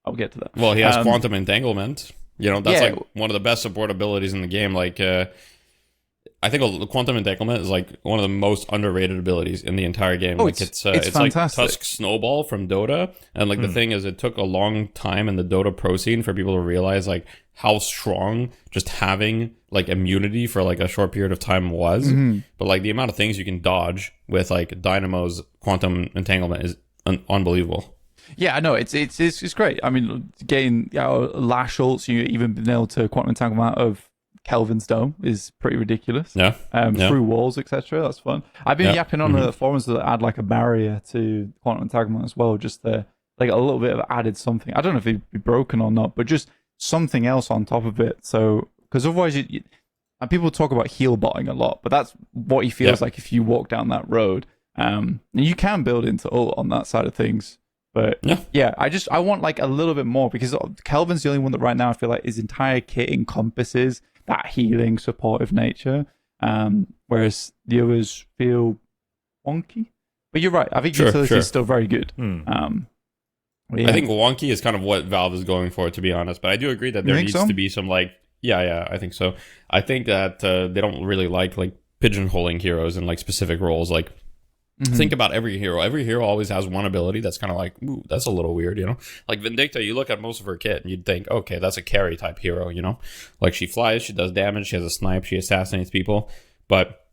I'll get to that. Well, he has quantum entanglement. You know, that's like one of the best support abilities in the game. Like, I think quantum entanglement is like one of the most underrated abilities in the entire game. Oh, like it's like Tusk Snowball from Dota. And like the thing is, it took a long time in the Dota pro scene for people to realize like how strong just having like immunity for like a short period of time was. But like the amount of things you can dodge with like Dynamo's quantum entanglement is unbelievable. Yeah, I know. It's great. I mean, getting lash ults, you even been able to quantum entanglement out of Kelvin's dome is pretty ridiculous. Through walls, etc. That's fun. I've been yapping on the forums that add like a barrier to quantum entanglement as well, just like a little bit of added something. I don't know if it'd be broken or not, but just something else on top of it. So, because otherwise, and people talk about heal botting a lot, but that's what he feels like if you walk down that road. And you can build into ult on that side of things But yeah, I want like a little bit more, because Kelvin's the only one that right now I feel like his entire kit encompasses that healing, supportive nature. Whereas the others feel wonky. But you're right. I think utility is still very good. I think wonky is kind of what Valve is going for, to be honest. But I do agree that there needs to be some like, I think so. I think that they don't really like pigeonholing heroes in like specific roles. Like, think about every hero. Every hero always has one ability that's kind of like, ooh, that's a little weird, you know? Like Vindicta, you look at most of her kit and you'd think, okay, that's a carry type hero, you know? Like she flies, she does damage, she has a snipe, she assassinates people. But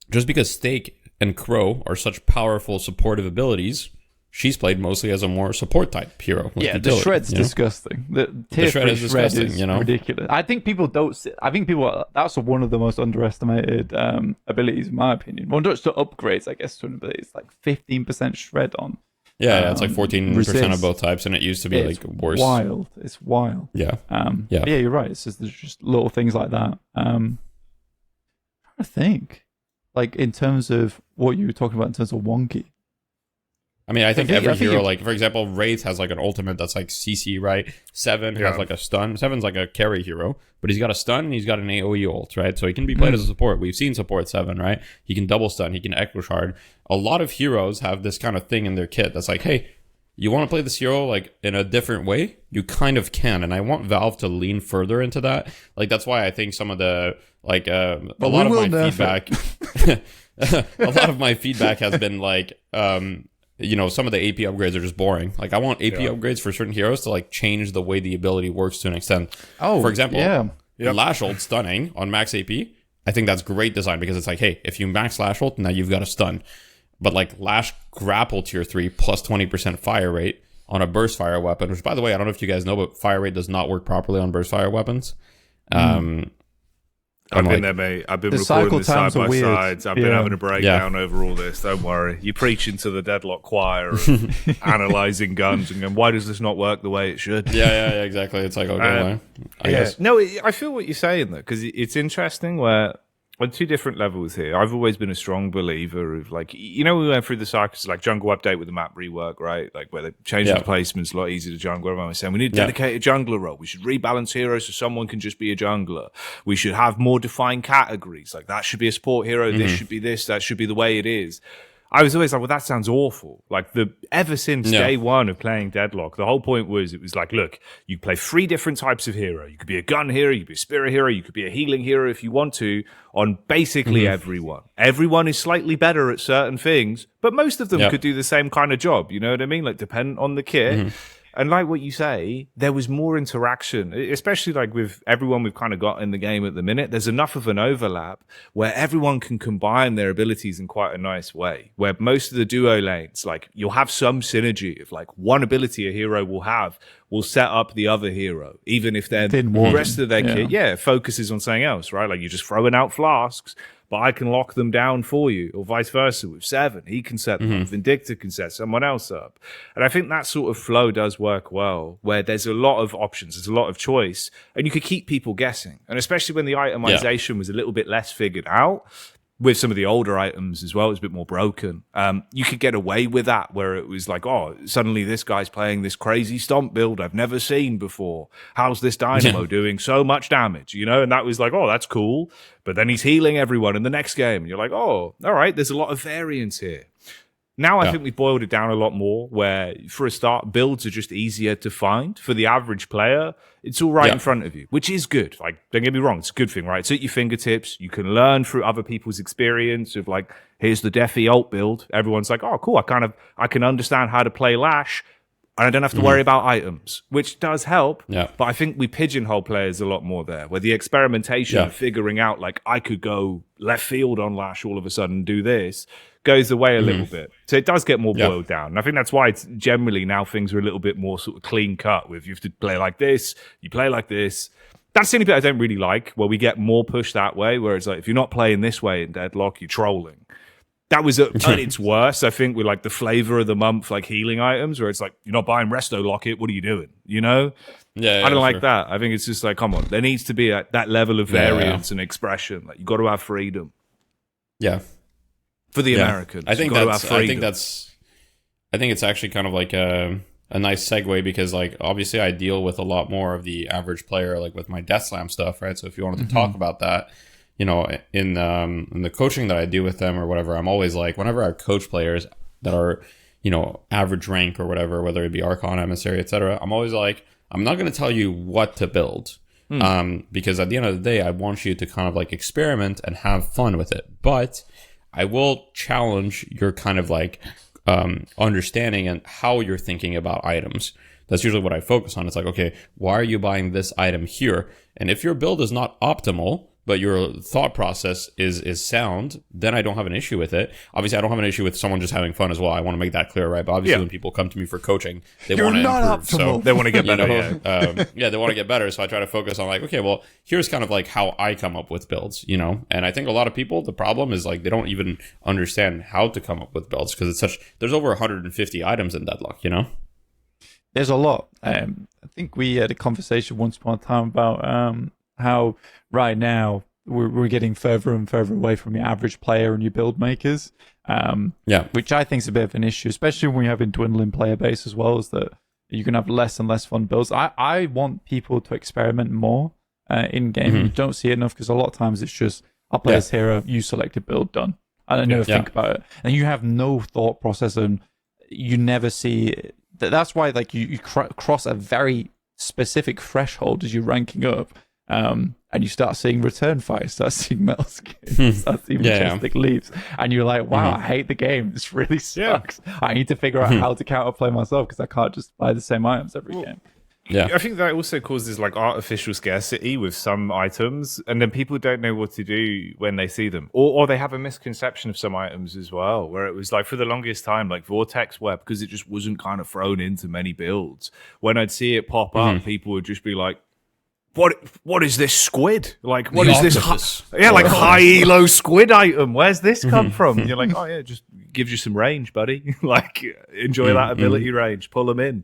just because Stake and Crow are such powerful supportive abilities, she's played mostly as a more support type hero. The shred's disgusting. The shred is disgusting, you know? Ridiculous. I think people that's one of the most underestimated abilities, in my opinion. Well, just to upgrades, I guess, to an ability. It's like 15% shred on. Yeah, it's like 14% of both types, and it used to be like worse. It's wild. Yeah. Yeah, you're right. It's just, there's just little things like that. I'm trying to think. Like, in terms of what you were talking about in terms of wonky. I mean, I think every hero, like, for example, Wraith has, like, an ultimate that's, like, CC, right? Seven has, like, a stun. Seven's, like, a carry hero, but he's got a stun and he's got an AoE ult, right? So he can be played as a support. We've seen support Seven, right? He can double stun. He can echo shard. A lot of heroes have this kind of thing in their kit that's like, hey, you want to play this hero, like, in a different way? You kind of can, and I want Valve to lean further into that. Like, that's why I think some of the, like, a lot of my feedback... a lot of my feedback has been, like... you know, some of the AP upgrades are just boring. Like, I want AP upgrades for certain heroes to, like, change the way the ability works to an extent. Oh, for example, Lash Ult stunning on max AP. I think that's great design, because it's like, hey, if you max Lash Ult, now you've got a stun. But, like, Lash Grapple tier 3 plus 20% fire rate on a burst fire weapon, which, by the way, I don't know if you guys know, but fire rate does not work properly on burst fire weapons. I've been there, mate. I've been recording this side by sides. I've been having a breakdown over all this. Don't worry. You're preaching to the Deadlock choir and analysing guns and going, why does this not work the way it should? Yeah, exactly. It's like, okay, I guess. No, I feel what you're saying, though, because it's interesting where on two different levels here. I've always been a strong believer of, like, you know, we went through the cycles, like jungle update with the map rework, right? Like, where they changed the placements, a lot easier to jungle. Everyone was saying, we need a dedicated jungler role. We should rebalance heroes so someone can just be a jungler. We should have more defined categories. Like, that should be a support hero. This should be this. That should be the way it is. I was always like, well, that sounds awful. Like, ever since day one of playing Deadlock, the whole point was, it was like, look, you play 3 different types of hero. You could be a gun hero, you could be a spirit hero, you could be a healing hero if you want to, on basically everyone. Everyone is slightly better at certain things, but most of them could do the same kind of job. You know what I mean? Like, dependent on the kit. And like what you say, there was more interaction, especially like with everyone we've kind of got in the game at the minute. There's enough of an overlap where everyone can combine their abilities in quite a nice way, where most of the duo lanes, like, you'll have some synergy of, like, one ability a hero will set up the other hero, even if the rest of their kit focuses on something else, right? Like, you're just throwing out flasks, but I can lock them down for you, or vice versa with Seven. He can set them up. Vindicta can set someone else up. And I think that sort of flow does work well, where there's a lot of options, there's a lot of choice, and you could keep people guessing. And especially when the itemization was a little bit less figured out, with some of the older items as well, it was a bit more broken. You could get away with that, where it was like, oh, suddenly this guy's playing this crazy stomp build I've never seen before. How's this dynamo doing so much damage? You know, and that was like, oh, that's cool. But then he's healing everyone in the next game. And you're like, oh, all right, there's a lot of variance here. Now I think we've boiled it down a lot more, where for a start, builds are just easier to find. For the average player, it's all right in front of you, which is good. Like, don't get me wrong, it's a good thing, right? It's at your fingertips. You can learn through other people's experience of, like, here's the Deathy ult build. Everyone's like, oh, cool, I can understand how to play Lash, and I don't have to worry about items, which does help. But I think we pigeonhole players a lot more there, where the experimentation of figuring out, like, I could go left field on Lash all of a sudden and do this, goes away a little bit. So it does get more boiled down. And I think that's why it's generally now things are a little bit more sort of clean cut, with you have to play like this, you play like this. That's the only bit I don't really like, where we get more push that way, where it's like, if you're not playing this way in Deadlock, you're trolling. That was at its worst, I think, with, like, the flavor of the month, like, healing items, where it's like, you're not buying Resto Locket, what are you doing? You know? I don't like that. I think it's just like, come on, there needs to be that level of variance and expression. Like, you got to have freedom. For the Americans, I think that's I think it's actually kind of like a nice segue, because like obviously I deal with a lot more of the average player, like with my Death Slam stuff, right? So if you wanted to talk about that, you know, in the coaching that I do with them or whatever, I'm always like, whenever I coach players that are, you know, average rank or whatever, whether it be Archon, Emissary, etc., I'm always like, I'm not going to tell you what to build, because at the end of the day, I want you to kind of like experiment and have fun with it. But I will challenge your kind of like understanding and how you're thinking about items. That's usually what I focus on. It's like, okay, why are you buying this item here? And if your build is not optimal, but your thought process is sound, then I don't have an issue with it. Obviously, I don't have an issue with someone just having fun as well. I want to make that clear, right? But obviously, when people come to me for coaching, they want to improve. Optimal. So they want to get better. They want to get better. So I try to focus on like, okay, well, here's kind of like how I come up with builds, you know? And I think a lot of people, the problem is like they don't even understand how to come up with builds, because there's over 150 items in Deadlock, you know? There's a lot. I think we had a conversation once upon a time about how right now we're getting further and further away from your average player and your build makers, which I think is a bit of an issue, especially when you have a dwindling player base as well, is that you can have less and less fun builds. I want people to experiment more in game. You don't see it enough, because a lot of times it's just, I'll play this hero, you selected build, done. I don't never think about it. And you have no thought process, and you never see... That's why like you cross a very specific threshold as you're ranking up, and you start seeing return fights, start seeing metal skins, start seeing majestic leaps, and you're like, wow, I hate the game. This really sucks. I need to figure out how to counterplay myself, because I can't just buy the same items every game. Yeah, I think that also causes like artificial scarcity with some items, and then people don't know what to do when they see them, or they have a misconception of some items as well, where it was like for the longest time, like Vortex Web, because it just wasn't kind of thrown into many builds. When I'd see it pop up, people would just be like, What is this squid? Like, what is this? Like high elo squid item. Where's this come from? And you're like, oh yeah, just gives you some range, buddy. Like, enjoy that ability range. Pull them in.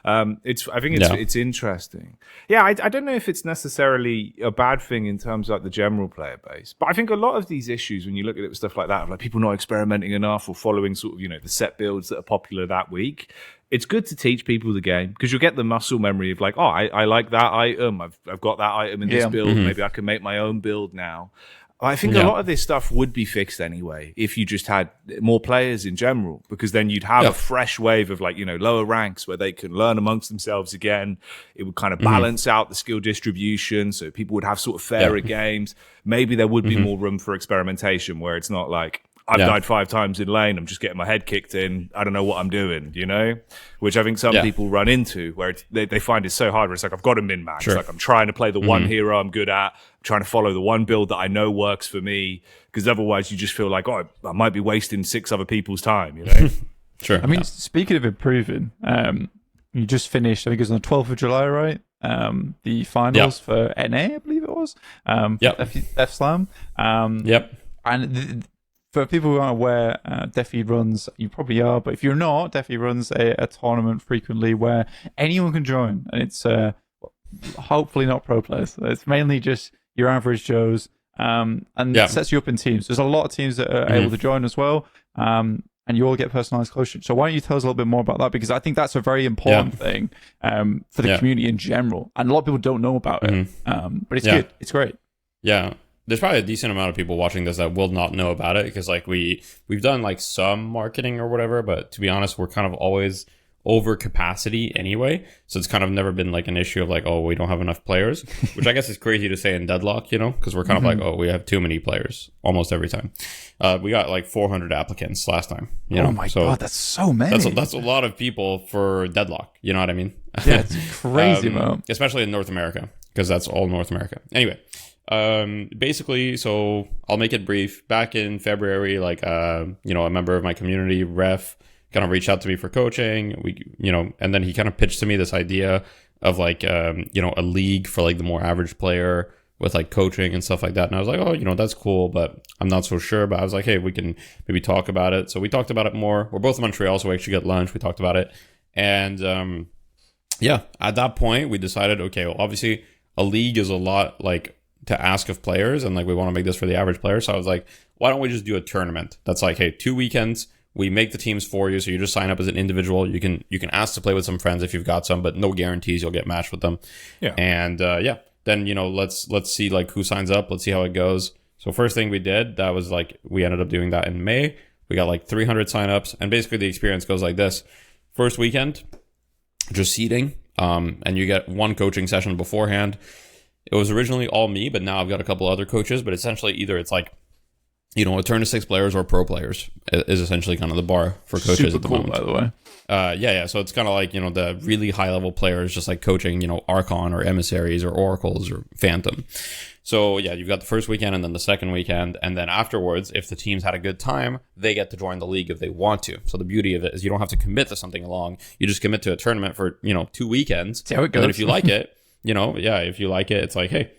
I think it's interesting. Yeah, I don't know if it's necessarily a bad thing in terms of like the general player base, but I think a lot of these issues, when you look at it with stuff like that, like people not experimenting enough or following sort of, you know, the set builds that are popular that week, it's good to teach people the game, because you'll get the muscle memory of like, oh, I like that item. I've got that item in this build. Maybe I can make my own build now. I think a lot of this stuff would be fixed anyway if you just had more players in general, because then you'd have a fresh wave of like, you know, lower ranks where they can learn amongst themselves again. It would kind of balance out the skill distribution, so people would have sort of fairer games. Maybe there would be more room for experimentation, where it's not like, I've died 5 times in lane, I'm just getting my head kicked in, I don't know what I'm doing, you know? Which I think some people run into, where they find it so hard, where it's like, I've got to min-max. Like, I'm trying to play the one hero I'm good at, I'm trying to follow the one build that I know works for me, because otherwise you just feel like, oh, I might be wasting 6 other people's time, you know? I mean, speaking of improving, you just finished, I think it was on the 12th of July, right? The finals for NA, I believe it was. Death Slam. And for people who aren't aware, Deathy runs, you probably are, but if you're not, Deathy runs a tournament frequently where anyone can join, and it's hopefully not pro players. It's mainly just your average Joes, and sets you up in teams. There's a lot of teams that are able to join as well, and you all get personalized coaching. So why don't you tell us a little bit more about that? Because I think that's a very important thing for the community in general, and a lot of people don't know about it, but it's good. It's great. Yeah. There's probably a decent amount of people watching this that will not know about it, because like we've done like some marketing or whatever, but to be honest, we're kind of always over capacity anyway. So it's kind of never been like an issue of like, oh, we don't have enough players, which I guess is crazy to say in Deadlock, you know, because we're kind of like, oh, we have too many players almost every time. We got like 400 applicants last time. You know? Oh my God, that's so many. That's a lot of people for Deadlock. You know what I mean? Yeah, it's crazy, man. Especially in North America, because that's all North America. Anyway. Basically, so I'll make it brief. Back in February, like, you know, a member of my community, Ref, kind of reached out to me for coaching. And then he kind of pitched to me this idea of like, you know, a league for like the more average player with like coaching and stuff like that. And I was like, oh, you know, that's cool, but I'm not so sure. But I was like, hey, we can maybe talk about it. So we talked about it more. We're both in Montreal, so we actually got lunch. We talked about it. And, at that point we decided, okay, well, obviously a league is a lot like to ask of players, and like we want to make this for the average player. So I was like, why don't we just do a tournament that's like, hey, 2 weekends, We make the teams for you, so you just sign up as an individual. You can ask to play with some friends if you've got some, but no guarantees you'll get matched with them. Yeah. And then let's see like who signs up. Let's see how it goes. So first thing we did, that was like we ended up doing that in May. We got like 300 signups, and basically the experience goes like this: first weekend, just seeding, and you get one coaching session beforehand. It was originally all me, but now I've got a couple other coaches. But essentially, either it's like, a turn to 6 players or pro players is essentially kind of the bar for coaches at the moment. By the way. Yeah. So it's kind of like, the really high level players just like coaching, Archon or Emissaries or Oracles or Phantom. So yeah, you've got the first weekend and then the second weekend. And then afterwards, if the teams had a good time, they get to join the league if they want to. So the beauty of it is you don't have to commit to something long. You just commit to a tournament for, 2 weekends. See how it goes. And then if you like it, if you like it, it's like, hey,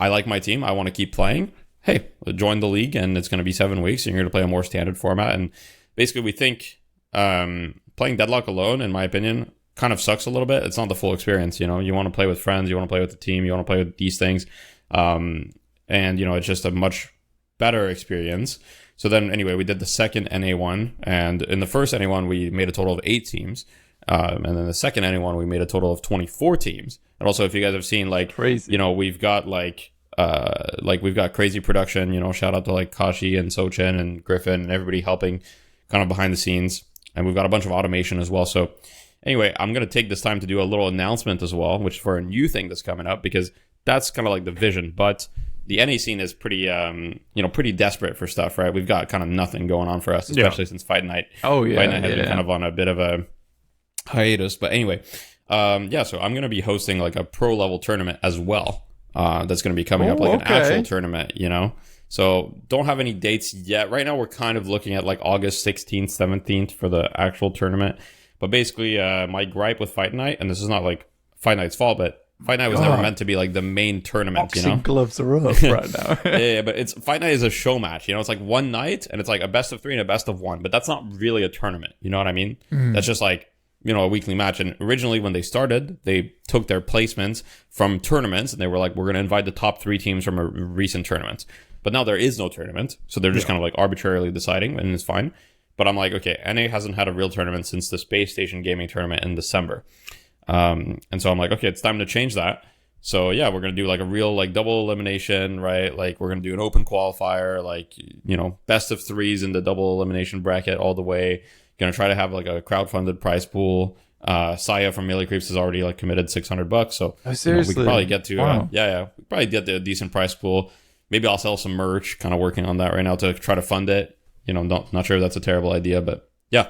I like my team. I want to keep playing. Hey, join the league, and it's going to be 7 weeks, and you're going to play a more standard format. And basically, we think playing Deadlock alone, in my opinion, kind of sucks a little bit. It's not the full experience. You want to play with friends, you want to play with the team, you want to play with these things, and it's just a much better experience. So then, anyway, we did the second NA1, and in the first NA1, we made a total of 8 teams. And then the second NA1, we made a total of 24 teams. And also, if you guys have seen, like, crazy. We've got we've got crazy production, shout out to like Kashi and Sochin and Griffin and everybody helping kind of behind the scenes. And we've got a bunch of automation as well. So anyway, I'm going to take this time to do a little announcement as well, which is for a new thing that's coming up, because that's kind of like the vision. But the NA scene is pretty, pretty desperate for stuff, right? We've got kind of nothing going on for us, especially since Fight Night. Oh, yeah. Fight Night has been kind of on a bit of a hiatus. But anyway, so I'm going to be hosting like a pro level tournament as well. That's going to be coming up, like an actual tournament, So don't have any dates yet. Right now, we're kind of looking at like August 16th, 17th for the actual tournament. But basically, my gripe with Fight Night, and this is not like Fight Night's fault, but Fight Night was never meant to be like the main tournament, Boxing gloves are up right now. yeah, but Fight Night is a show match, It's like one night, and it's like a best of 3 and a best of 1. But that's not really a tournament, you know what I mean? That's just like, a weekly match. And originally when they started, they took their placements from tournaments, and they were like, we're going to invite the top 3 teams from a recent tournament. But now there is no tournament, so they're just kind of like arbitrarily deciding, and it's fine. But I'm like, okay, NA hasn't had a real tournament since the Space Station Gaming tournament in December. And so I'm like, okay, it's time to change that. So yeah, we're going to do like a real like double elimination, right? Like we're going to do an open qualifier, like, best of 3s in the double elimination bracket all the way. Going to try to have like a crowdfunded prize pool. Saya from Melee Creeps has already like committed $600. So seriously? We could probably get to we probably get a decent prize pool. Maybe I'll sell some merch. Kind of working on that right now to try to fund it. Not sure if that's a terrible idea, but yeah.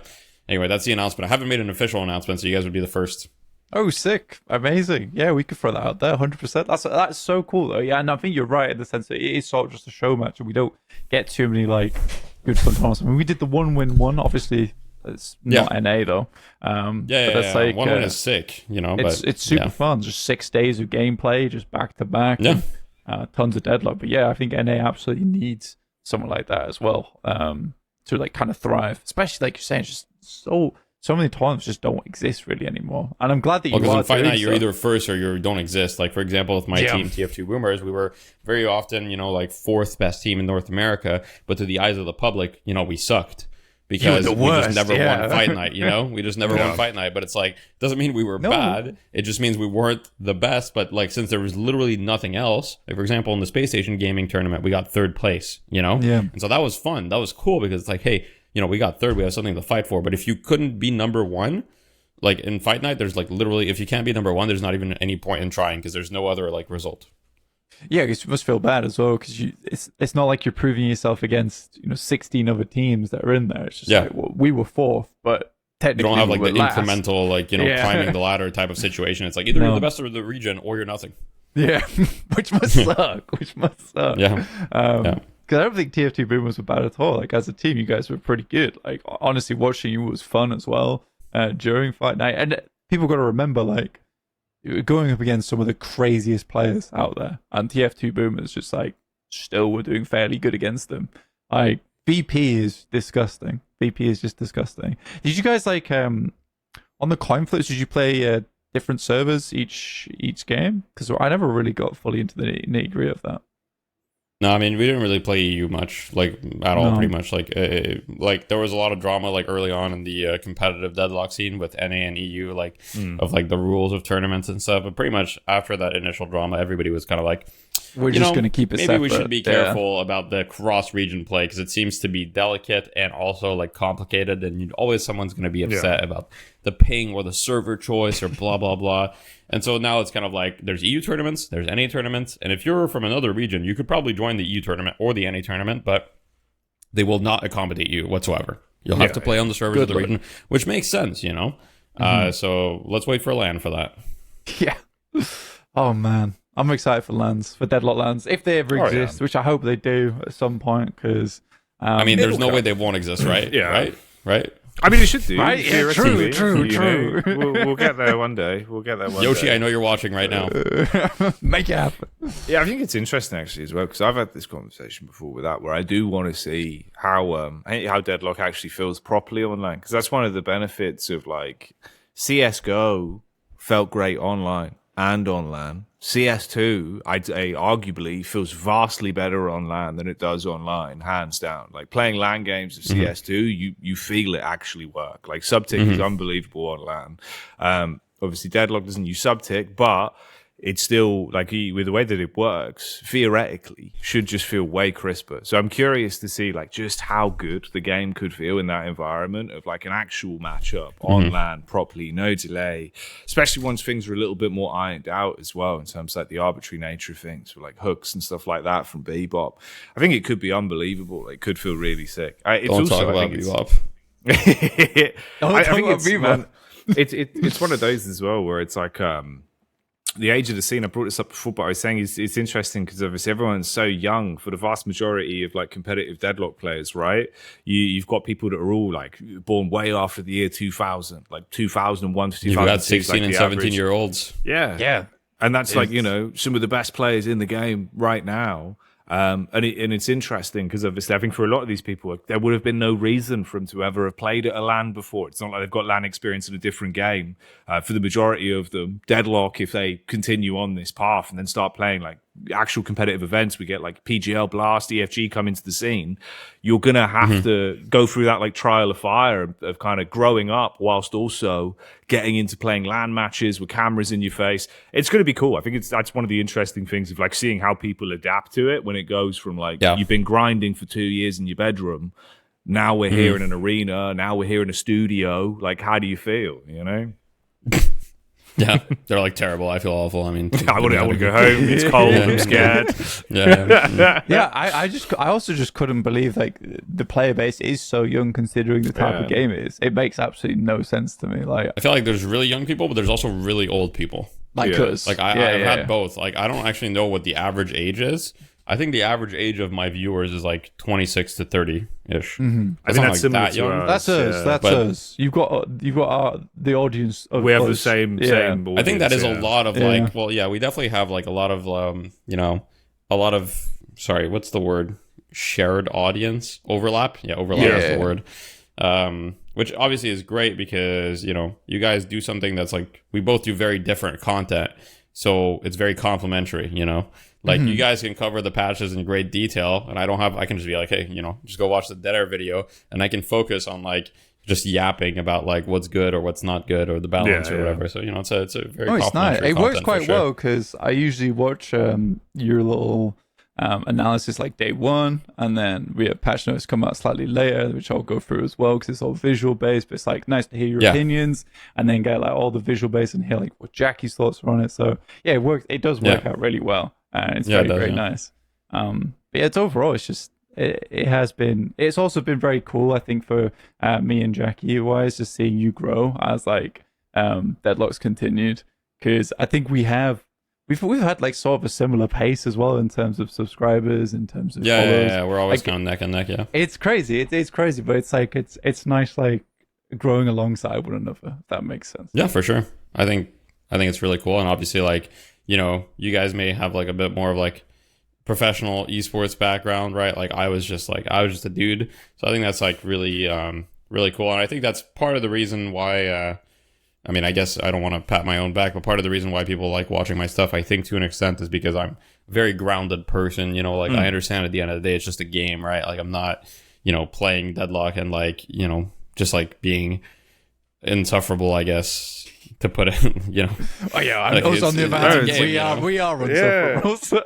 Anyway, that's the announcement. I haven't made an official announcement, so you guys would be the first. Oh, sick. Amazing. Yeah, we could throw that out there, 100%. That's so cool, though. Yeah, and I think you're right in the sense that it is sort of just a show match, and we don't get too many, like, good fun tournaments. I mean, we did the 1-win-1, obviously. It's not NA, though. That's like, 1-win is sick, It's super fun. Just 6 days of gameplay, just back-to-back. Yeah. And, tons of Deadlock. But yeah, I think NA absolutely needs someone like that as well to, like, kind of thrive. Especially, like you're saying, just so many tournaments just don't exist really anymore. And I'm glad that you are. Because in Fight Night, you're either first or you don't exist. Like, for example, with my team, TF2 Boomers, we were very often, like 4th best team in North America. But to the eyes of the public, we sucked. Because we just never won Fight Night, We just never won Fight Night. But it's like, doesn't mean we were bad. It just means we weren't the best. But like, since there was literally nothing else, like for example, in the Space Station Gaming tournament, we got 3rd place, Yeah. And so that was fun. That was cool because it's like, hey, we got 3rd, we have something to fight for. But if you couldn't be number 1, like in Fight Night, there's like literally, if you can't be number 1, there's not even any point in trying because there's no other like result. Yeah, because you must feel bad as well because it's not like you're proving yourself against 16 other teams that are in there. It's just like, well, we were 4th, but technically you don't have like the last. incremental like climbing the ladder type of situation. It's like either you're the best of the region or you're nothing. Yeah, which must suck. Yeah. Because I don't think TF2 Boomers were bad at all. Like, as a team, you guys were pretty good. Like, honestly, watching you was fun as well during Fight Night. And people got to remember, like, going up against some of the craziest players out there. And TF2 Boomers just, like, still were doing fairly good against them. Like, VP is disgusting. VP is just disgusting. Did you guys, like, on the coin flips, did you play different servers each game? Because I never really got fully into the nitty-gritty of that. No, I mean we didn't really play EU much, like at all. Pretty much, like there was a lot of drama like early on in the competitive deadlock scene with NA and EU, like of like the rules of tournaments and stuff. But pretty much after that initial drama, everybody was kind of like, we're just going to keep it. Maybe separate. We should be careful about the cross-region play because it seems to be delicate and also like complicated, and someone's going to be upset about the ping or the server choice or blah blah blah. And so now it's kind of like there's EU tournaments, there's NA tournaments, and if you're from another region, you could probably join the EU tournament or the NA tournament, but they will not accommodate you whatsoever. You'll have to play on the servers of the region, which makes sense, So let's wait for LAN for that. Yeah. Oh man, I'm excited for LANs, for Deadlock LANs, if they ever exist, which I hope they do at some point. Because I mean, there's no way they won't exist, right? Right. I mean, it should do. Right? Yeah, true. We'll get there one day. Yoshi, I know you're watching right now. Make it happen. Yeah, I think it's interesting actually as well because I've had this conversation before with that where I do want to see how Deadlock actually feels properly online because that's one of the benefits of like CS:GO felt great online and on LAN. CS2, I'd say, arguably feels vastly better on LAN than it does online, hands down. Like playing LAN games of CS2, you feel it actually work. Like Subtick is unbelievable on LAN. Obviously, Deadlock doesn't use Subtick, but it's still like with the way that it works, theoretically, should just feel way crisper. So I'm curious to see like just how good the game could feel in that environment of like an actual matchup on LAN properly, no delay, especially once things are a little bit more ironed out as well in terms of like the arbitrary nature of things, with like hooks and stuff like that from Bebop. I think it could be unbelievable. It could feel really sick. Don't talk about Bebop. I think it's one of those as well where it's like the age of the scene. I brought this up before, but I was saying it's interesting because obviously everyone's so young for the vast majority of like competitive Deadlock players, right? You've got people that are all like born way after the year 2000, like 2001 to 2006. You've got 16 and 17-year-olds. Yeah. And that's like, some of the best players in the game right now. And it's interesting because obviously I think for a lot of these people there would have been no reason for them to ever have played at a LAN before. It's not like they've got LAN experience in a different game. For the majority of them, Deadlock, if they continue on this path and then start playing like actual competitive events, we get like PGL Blast, EFG come into the scene, you're gonna have to go through that like trial of fire of kind of growing up whilst also getting into playing LAN matches with cameras in your face. It's gonna be cool. I think that's one of the interesting things of like seeing how people adapt to it when it goes from like you've been grinding for 2 years in your bedroom, now we're here in an arena, now we're here in a studio. Like, how do you feel, Yeah, they're like terrible. I feel awful. I mean, I want to go home. It's cold. I'm scared. I also just couldn't believe like the player base is so young considering the type of game it is. It makes absolutely no sense to me. Like, I feel like there's really young people, but there's also really old people. Like us. Like I've had both. Like I don't actually know what the average age is. I think the average age of my viewers is like 26 to 30-ish. I think that's similar that young. That's us. That's us. You've got the audience. We have the same. Audience, I think that is a lot of like. Well, yeah, we definitely have like a lot of a lot of. Sorry, what's the word? Shared audience overlap. Yeah, overlap is the word. Which obviously is great because you guys do something that's like we both do very different content, so it's very complementary. Like you guys can cover the patches in great detail, and I can just be like, hey, just go watch the Dead Air video, and I can focus on like just yapping about like what's good or what's not good or the balance or whatever. So it's a very complementary. It works quite well because I usually watch your little analysis like day one, and then we have patch notes come out slightly later, which I'll go through as well because it's all visual based. But it's like nice to hear your opinions, and then get like all the visual based and hear like what Jacky's thoughts are on it. So yeah, it works. It does work out really well. It's very nice. But it's overall, it's just it's also been very cool, I think, for me and Jacky wise, just seeing you grow as like Deadlocks continued, because I think we've had like sort of a similar pace as well in terms of subscribers, in terms of followers. We're always kind of neck and neck. It's crazy. It's crazy, but it's like it's nice like growing alongside one another, if that makes sense. Yeah, for sure. I think it's really cool, and obviously like you guys may have like a bit more of like professional esports background, right? Like I was just a dude. So I think that's like really, really cool. And I think that's part of the reason why, I guess I don't want to pat my own back, but part of the reason why people like watching my stuff, I think to an extent, is because I'm very grounded person, you know, like I understand at the end of the day, it's just a game, right? Like I'm not, you know, playing Deadlock and like, you know, just like being insufferable, I guess, to put it, you know. Oh yeah, like on the other hand, we are insufferable. So.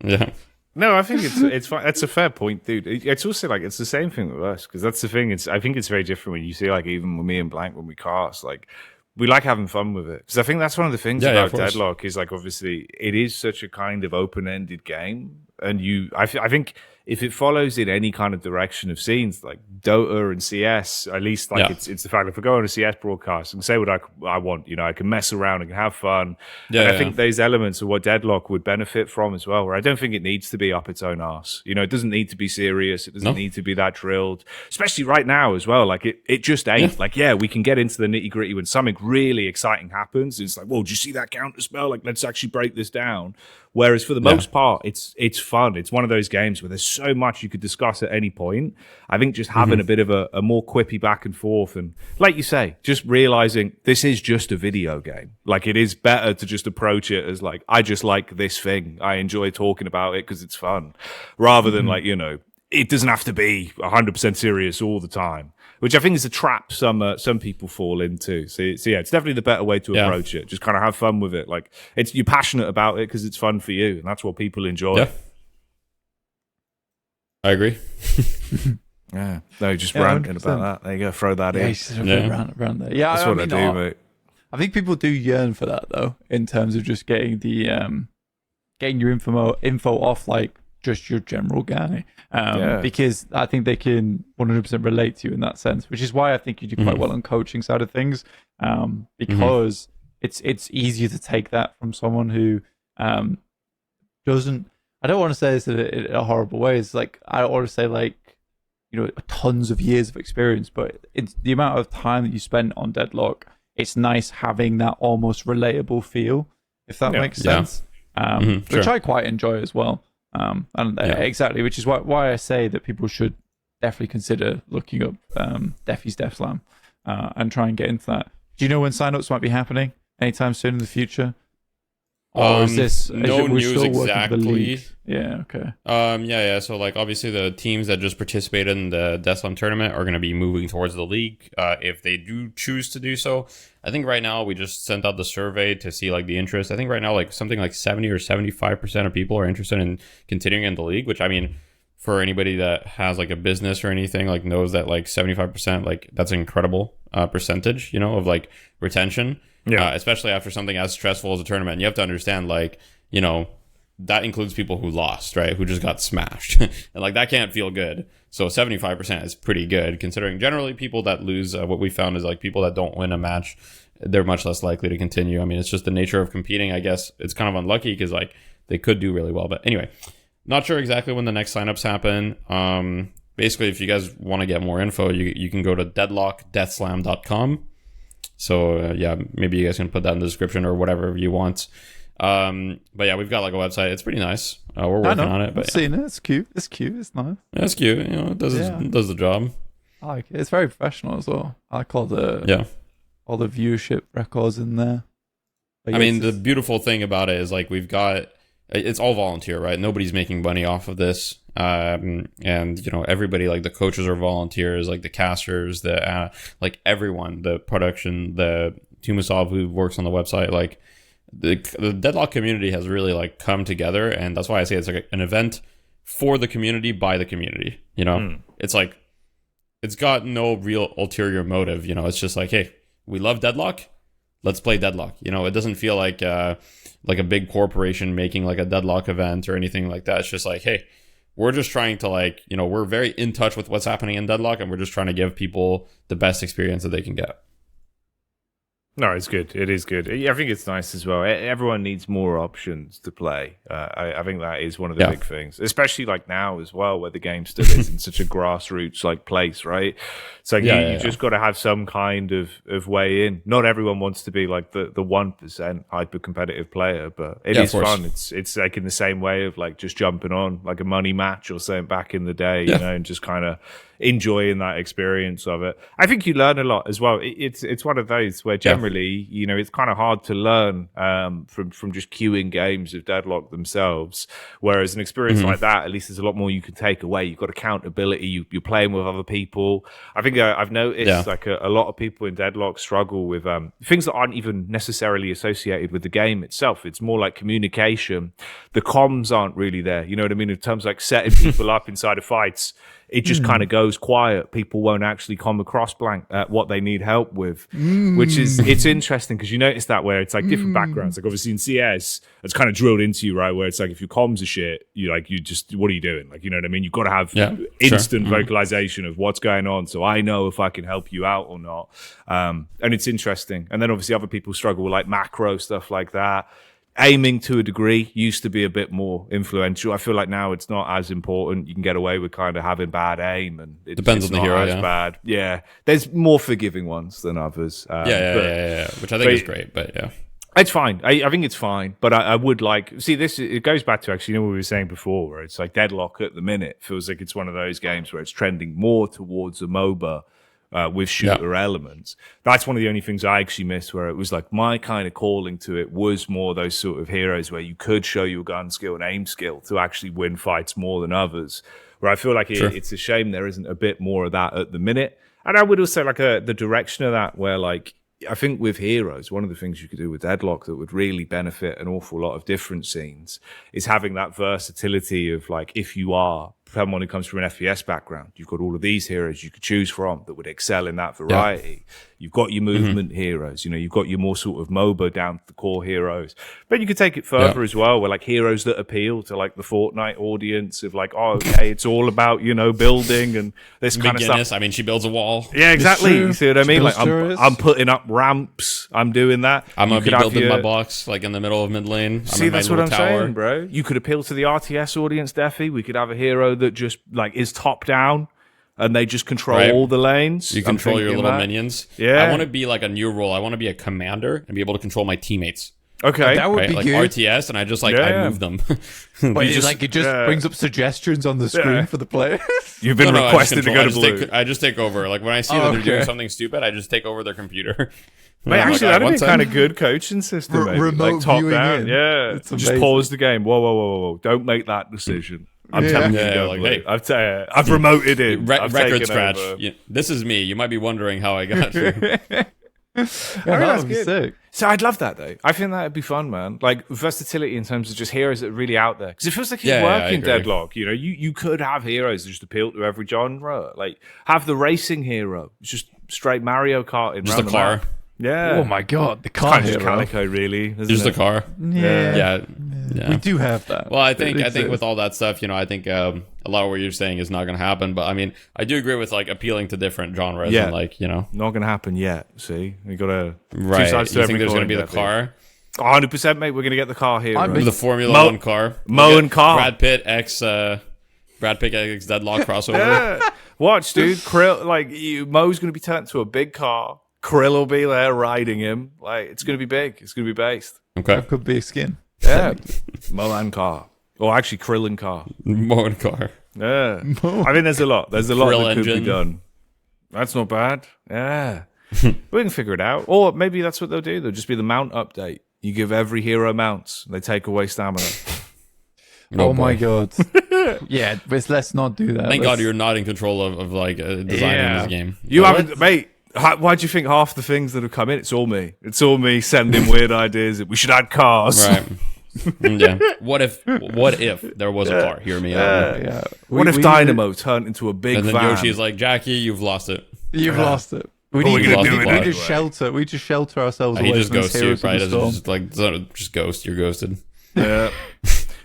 Yeah. No, I think it's fine. That's a fair point, dude. It's also like it's the same thing with us, because that's the thing. I think it's very different when you see, like, even with me and Blank when we cast, like we like having fun with it, because I think that's one of the things about Deadlock is, like, obviously it is such a kind of open-ended game, and I think if it follows in any kind of direction of scenes like Dota and CS, at least like it's the fact that if I go on a CS broadcast and say what I want, you know, I can mess around and can have fun. And I think those elements are what Deadlock would benefit from as well, where I don't think it needs to be up its own arse. You know, it doesn't need to be serious. It doesn't need to be that drilled, especially right now as well. Like it just ain't. Like, we can get into the nitty gritty when something really exciting happens. It's like, whoa, did you see that counter spell? Like, let's actually break this down. Whereas for the most part, it's fun. It's one of those games where there's so much you could discuss at any point. I think just having a bit of a more quippy back and forth, and like you say, just realizing this is just a video game. Like, it is better to just approach it as like, I just like this thing. I enjoy talking about it because it's fun, rather than like, you know, it doesn't have to be 100% serious all the time, which I think is a trap some people fall into. So yeah, it's definitely the better way to approach it. Just kind of have fun with it. Like, you're passionate about it because it's fun for you, and that's what people enjoy. Yeah, I agree. Yeah, no, just ranting 100%. About that. There you go, throw that in. Around there. Yeah, that's what I do, mate. I think people do yearn for that though, in terms of just getting the getting your info off like just your general guy, because I think they can 100% relate to you in that sense, which is why I think you do quite well on coaching side of things, because it's easier to take that from someone who doesn't. I don't want to say this in a horrible way. It's like, I don't want to say like, you know, tons of years of experience, but it's the amount of time that you spend on Deadlock. It's nice having that almost relatable feel, if that makes sense, which I quite enjoy as well. Exactly, which is why I say that people should definitely consider looking up Deathy's Slam and try and get into that. Do you know when signups might be happening anytime soon in the future? Or is this no news exactly? Yeah, okay. Yeah. So like, obviously the teams that just participated in the Death Slam tournament are going to be moving towards the league if they do choose to do so. I think right now we just sent out the survey to see like the interest. I think right now like something like 70 or 75% of people are interested in continuing in the league, which, I mean, for anybody that has like a business or anything, like knows that like 75%, like that's an incredible percentage, you know, of like retention. Yeah, especially after something as stressful as a tournament. You have to understand, like, you know, that includes people who lost, right? Who just got smashed. And like, that can't feel good. So 75% is pretty good, considering generally people that lose, what we found is like people that don't win a match, they're much less likely to continue. I mean, it's just the nature of competing. I guess it's kind of unlucky because like they could do really well. But anyway, not sure exactly when the next signups happen. Basically, if you guys want to get more info, you can go to deadlockdeathslam.com. So yeah, maybe you guys can put that in the description or whatever you want. But yeah, we've got like a website. It's pretty nice. We're working on it. But I've seen it. It's cute. It's cute. It's nice. Yeah, it's cute. You know, it does the job. I like it. It's very professional as well. I like all the viewership records in there. But I mean, the beautiful thing about it is like it's all volunteer, right? Nobody's making money off of this. And you know, everybody, like the coaches are volunteers, like the casters, like everyone, the production, the Tumasov who works on the website, like the Deadlock community has really like come together, and that's why I say it's like an event for the community by the community. You know, it's like it's got no real ulterior motive. You know, it's just like, hey, we love Deadlock, let's play Deadlock. You know, it doesn't feel like a big corporation making like a Deadlock event or anything like that. It's just like, hey, we're just trying to like, you know, we're very in touch with what's happening in Deadlock, and we're just trying to give people the best experience that they can get. No, it's good. It is good. I think it's nice as well. Everyone needs more options to play. I think that is one of the big things, especially like now as well, where the game still is in such a grassroots like place, right? So you just got to have some kind of way in. Not everyone wants to be like the 1% hyper competitive player, but it is fun. It's like in the same way of like just jumping on like a money match or something back in the day, you know, and just kind of enjoying that experience of it. I think you learn a lot as well. It's one of those where generally, you know, it's kind of hard to learn from just queuing games of Deadlock themselves. Whereas an experience like that, at least there's a lot more you can take away. You've got accountability. You're playing with other people. I think I've noticed like a lot of people in Deadlock struggle with things that aren't even necessarily associated with the game itself. It's more like communication. The comms aren't really there. You know what I mean? In terms of like setting people up inside of fights, it just kind of goes quiet. People won't actually come across blank what they need help with, which is, it's interesting because you notice that where it's like different backgrounds. Like obviously in CS, it's kind of drilled into you, right? Where it's like if your comms are shit, you just, what are you doing? Like, you know what I mean? You've got to have instant vocalization of what's going on. So I know if I can help you out or not. And it's interesting. And then obviously other people struggle with like macro stuff like that. Aiming to a degree used to be a bit more influential. I feel like now it's not as important. You can get away with kind of having bad aim, and it depends on the hero. Bad. Yeah, there's more forgiving ones than others. Which I think is great. But yeah, it's fine. I think it's fine. But I would like see this. It goes back to actually, you know, what we were saying before, where it's like Deadlock at the minute feels like it's one of those games where it's trending more towards a MOBA. With shooter elements. That's one of the only things I actually missed, where it was like my kind of calling to it was more those sort of heroes where you could show your gun skill and aim skill to actually win fights more than others, where I feel like it's a shame there isn't a bit more of that at the minute. And I would also like the direction of that, where like I think with heroes, one of the things you could do with Deadlock that would really benefit an awful lot of different scenes is having that versatility of like, if you are someone who comes from an FPS background, you've got all of these heroes you could choose from that would excel in that variety. You've got your movement heroes, you know, you've got your more sort of MOBA down to the core heroes. But you could take it further as well, where like heroes that appeal to like the Fortnite audience of like, oh, okay, it's all about, you know, building and this kind of stuff. I mean, she builds a wall. Yeah, exactly. You see what I mean? Like I'm putting up ramps. I'm doing that. I'm going to be building my box like in the middle of mid lane. See, that's what I'm saying, bro. You could appeal to the RTS audience, Deathy. We could have a hero that just like is top down and they just control all the lanes. You control your little minions. Yeah. I want to be like a new role. I want to be a commander and be able to control my teammates. Okay. That would be like good. RTS, and I just like I move them. But it just brings up suggestions on the screen for the player. You've been requested to go to blue. I just take over. Like when I see that they're doing something stupid, I just take over their computer. Mate, actually, that'd be a kind of good coaching system. Maybe. Remote like top viewing down. Yeah. Just pause the game. Whoa. Don't make that decision. I'm telling you, hey, I've remoted it. Record scratch. This is me. You might be wondering how I got you. That's good. Sick. So I'd love that though. I think that'd be fun, man. Like versatility in terms of just heroes that are really out there. Because it feels like it's working Deadlock. You know, you could have heroes that just appeal to every genre. Like have the racing hero. It's just straight Mario Kart in just a car. Yeah. Oh my god, the car hero. Calico, really. Just the car. Yeah. We do have that. Well, I think with all that stuff, you know, I think a lot of what you're saying is not going to happen. But I mean, I do agree with like appealing to different genres. Yeah. And, like, you know, not going to happen yet. See, we got to two sides to every coin. You think there's going to be the car? 100%, mate. We're going to get the car here. The Formula One car. Moen car. Brad Pitt x Deadlock crossover. Yeah. Watch, dude. Krill, like Mo's going to be turned into a big car. Krill will be there riding him. Like it's going to be big. It's going to be based. Okay. That could be a skin. Yeah. Moan car. Or actually Krillin car. Moan car. Yeah. I think there's a lot. There's a lot that could be done. That's not bad. Yeah. We can figure it out. Or maybe that's what they'll do. They'll just be the mount update. You give every hero mounts. They take away stamina. Oh my god. Yeah, let's not do that. Thank God you're not in control of like designing this game. You haven't, mate. Why do you think half the things that have come in? It's all me. It's all me sending weird ideas. We should add cars. Right. Yeah. What if there was a car? Hear me out. What if Dynamo turned into a big van? And then Yoshi's like, Jacky, you've lost it. You've lost it. We just shelter ourselves away. He just ghosts you, right? Just like just ghost. You're ghosted. Yeah.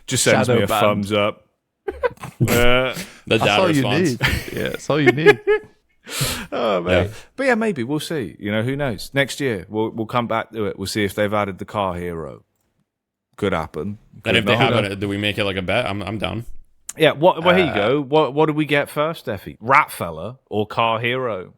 Just sends me a thumbs up. That's all you need. Yeah, that's all you need. Oh man, but yeah, maybe we'll see. You know, who knows? Next year we'll come back to it. We'll see if they've added the car hero. Could happen. And if they haven't, do we make it like a bet? I'm down. Yeah. Well, here you go. What do we get first, Deathy? Ratfella or car hero?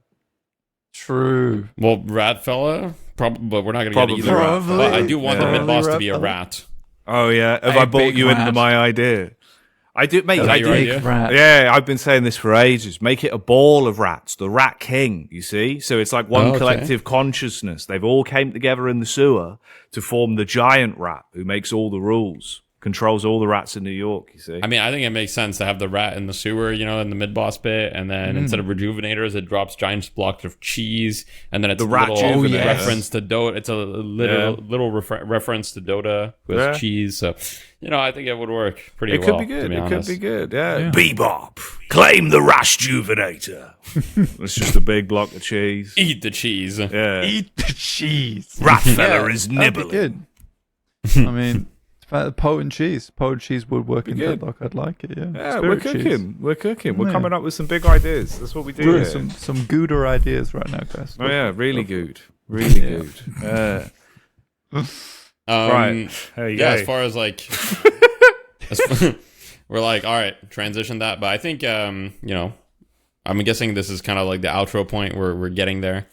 True. Well, ratfella, probably, but we're not going to get either. But I do want the mid boss to be a rat. Oh yeah. Have I bought you into my idea? I do, mate. I do. Yeah, I've been saying this for ages. Make it a ball of rats, the Rat King. You see, so it's like one collective consciousness. They've all came together in the sewer to form the giant rat, who makes all the rules, controls all the rats in New York. You see, I mean, I think it makes sense to have the rat in the sewer, you know, in the mid boss bit, and then instead of rejuvenators, it drops giant blocks of cheese, and then it's the a rat little reference to Dota. It's a little reference to Dota with cheese. So, you know, I think it would work pretty well. It could be good. It could be good. Yeah. Bebop, claim the Rashjuvenator. It's just a big block of cheese. Eat the cheese. Yeah. Eat the cheese. Ratfella is nibbling. Good. I mean, potent cheese. Potent cheese would work in Deadlock. I'd like it. Yeah. Yeah, we're cooking. We're cooking. We're coming up with some big ideas. That's what we do. Here. Some gooder ideas right now, guys. Oh yeah, really good. Really good. Right. As far as like, we're like, all right, transition that. But I think, you know, I'm guessing this is kind of like the outro point where we're getting there.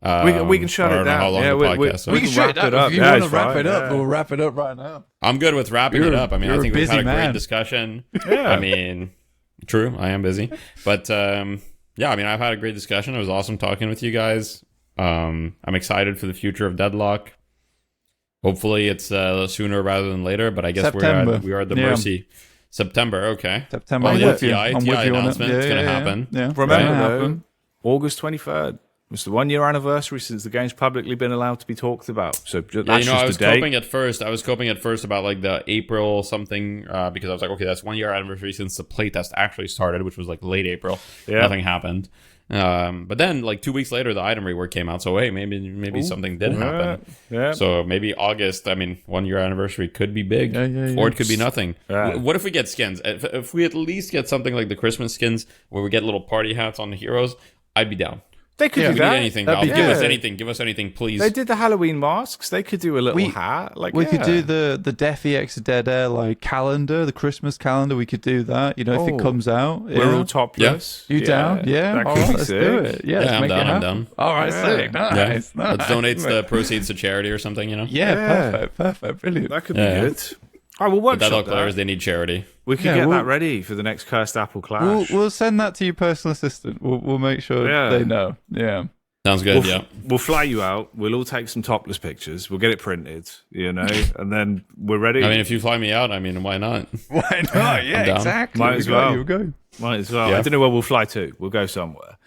We can shut it down. Yeah, we can wrap it up. If you want to wrap it up, we'll wrap it up right now. I'm good with wrapping it up. I mean, I think we've had a great discussion. Yeah. I mean, true, I am busy. But yeah, I mean, I've had a great discussion. It was awesome talking with you guys. I'm excited for the future of Deadlock. Hopefully it's sooner rather than later, but I guess we are at the mercy. September, okay. September. Oh, yeah, TI announcement. It's going to happen. Yeah. Remember, though, August 23rd. It's the 1 year anniversary since the game's publicly been allowed to be talked about. So that's I was coping at first about like the April something because I was like, okay, that's 1 year anniversary since the playtest actually started, which was like late April. Yeah. Nothing happened. But then like 2 weeks later, the item rework came out. So hey, maybe something did happen. Yeah. So maybe August. I mean, 1 year anniversary could be big, or it could be nothing. Yeah. What if we get skins? If we at least get something like the Christmas skins, where we get little party hats on the heroes, I'd be down. They could do that. Need anything. Give us anything. Give us anything, please. They did the Halloween masks. They could do a little hat. Like we could do the Deathy X Dead Air like calendar, the Christmas calendar. We could do that. You know, if it comes out, we're all topless. You down? Yeah. All right, let's do it. Yeah, I'm down. All right, sick. Nice. Let's donate the proceeds to charity or something. You know. Yeah. Perfect. Brilliant. That could be good. All right, we'll workshop that. Players, they need charity. We can get that ready for the next Cursed Apple Clash. We'll send that to your personal assistant. We'll make sure they know. Yeah. Sounds good, We'll fly you out. We'll all take some topless pictures. We'll get it printed, you know, and then we're ready. I mean, if you fly me out, I mean, why not? Why not? Yeah, exactly. Might as well. You'll go. Might as well. Yeah. I don't know where we'll fly to. We'll go somewhere.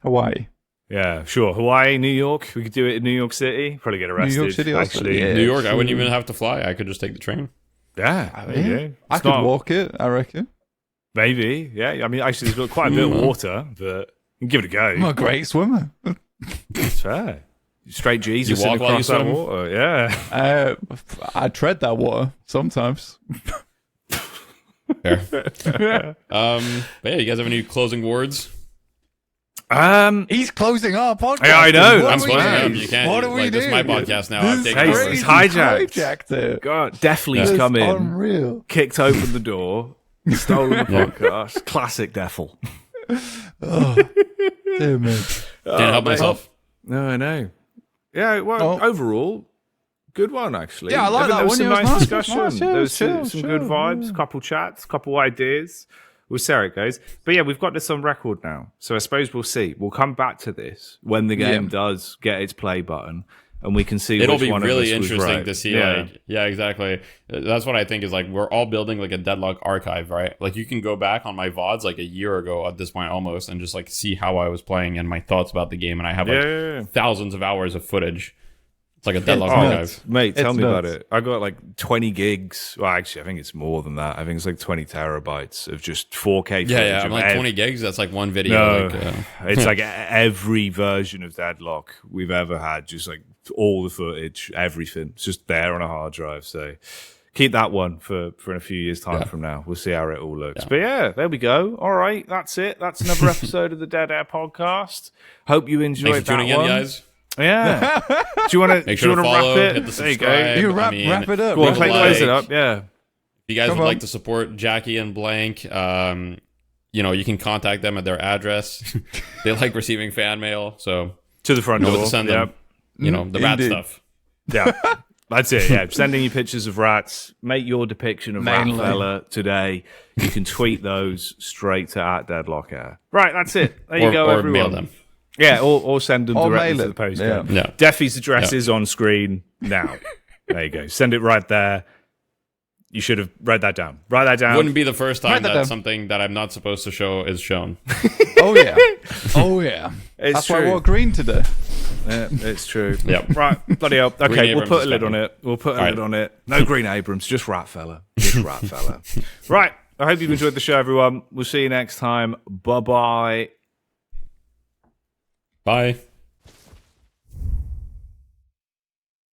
Hawaii. Yeah, sure. Hawaii, New York. We could do it in New York City. Probably get arrested. New York City, actually. New York, I wouldn't even have to fly. I could just take the train. Yeah. I could walk it, I reckon. Maybe, yeah. I mean, actually, there's quite a bit of water, but you can give it a go. I'm a great swimmer. That's fair. Straight Jesus you walk while you across that swim? water, yeah. I tread that water sometimes. Fair. But yeah, you guys have any closing words? He's closing our podcast. Yeah, I know. I'm closing up. You can't. What do we do? This is my podcast now. He's hijacked it. God, Deathly's come in, unreal. Kicked open the door, stolen the podcast. Classic Deathly. Dear me. Can't help myself. No, I know. Yeah, well, overall, good one, actually. Yeah, I like that there was one. some nice discussion. Nice. There was some good vibes, couple chats, couple ideas. We'll see how it goes. But yeah, we've got this on record now. So I suppose we'll see. We'll come back to this when the game does get its play button. And we can see it'll which be one really of us was interesting right. to see. Yeah, exactly. That's what I think is like we're all building like a Deadlock archive, right? Like you can go back on my VODs like a year ago at this point almost and just like see how I was playing and my thoughts about the game. And I have like thousands of hours of footage. It's like a Deadlock archive. Mate, tell me about it. I got like 20 gigs. Well, actually, I think it's more than that. I think it's like 20 terabytes of just 4K footage. Yeah, I'm like 20 gigs. That's like one video. No, it's like every version of Deadlock we've ever had. Just like all the footage, everything. It's just there on a hard drive. So keep that one for a few years' time from now. We'll see how it all looks. But yeah, there we go. All right, that's it. That's another episode of the Dead Air podcast. Hope you enjoyed Thanks for tuning in, guys. Yeah. Do you want to follow, wrap it? hit the subscribe. You wrap it up. Go on, close it up. Yeah. If you guys would like to support Jacky and Blank, you know, you can contact them at their address. They like receiving fan mail, so to the front door. To send them, you know, the rat stuff. Yeah. That's it, yeah. Sending you pictures of rats. Make your depiction of ratfella today. You can tweet those straight to @DeadlockAir. Right, that's it. There you go, or everyone. Mail them. Yeah, or send them directly to the postcode. Yeah. Deathy's address is on screen now. There you go. Send it right there. You should have read that down. Write that down. Wouldn't be the first time that something that I'm not supposed to show is shown. Oh, yeah. Oh, yeah. That's true. why I wore green today. Yeah, it's true. Yep. Right, bloody hell. Okay, we'll put a lid on it. No green Abrams, just ratfella. Just ratfella. Right, I hope you've enjoyed the show, everyone. We'll see you next time. Bye-bye. Bye.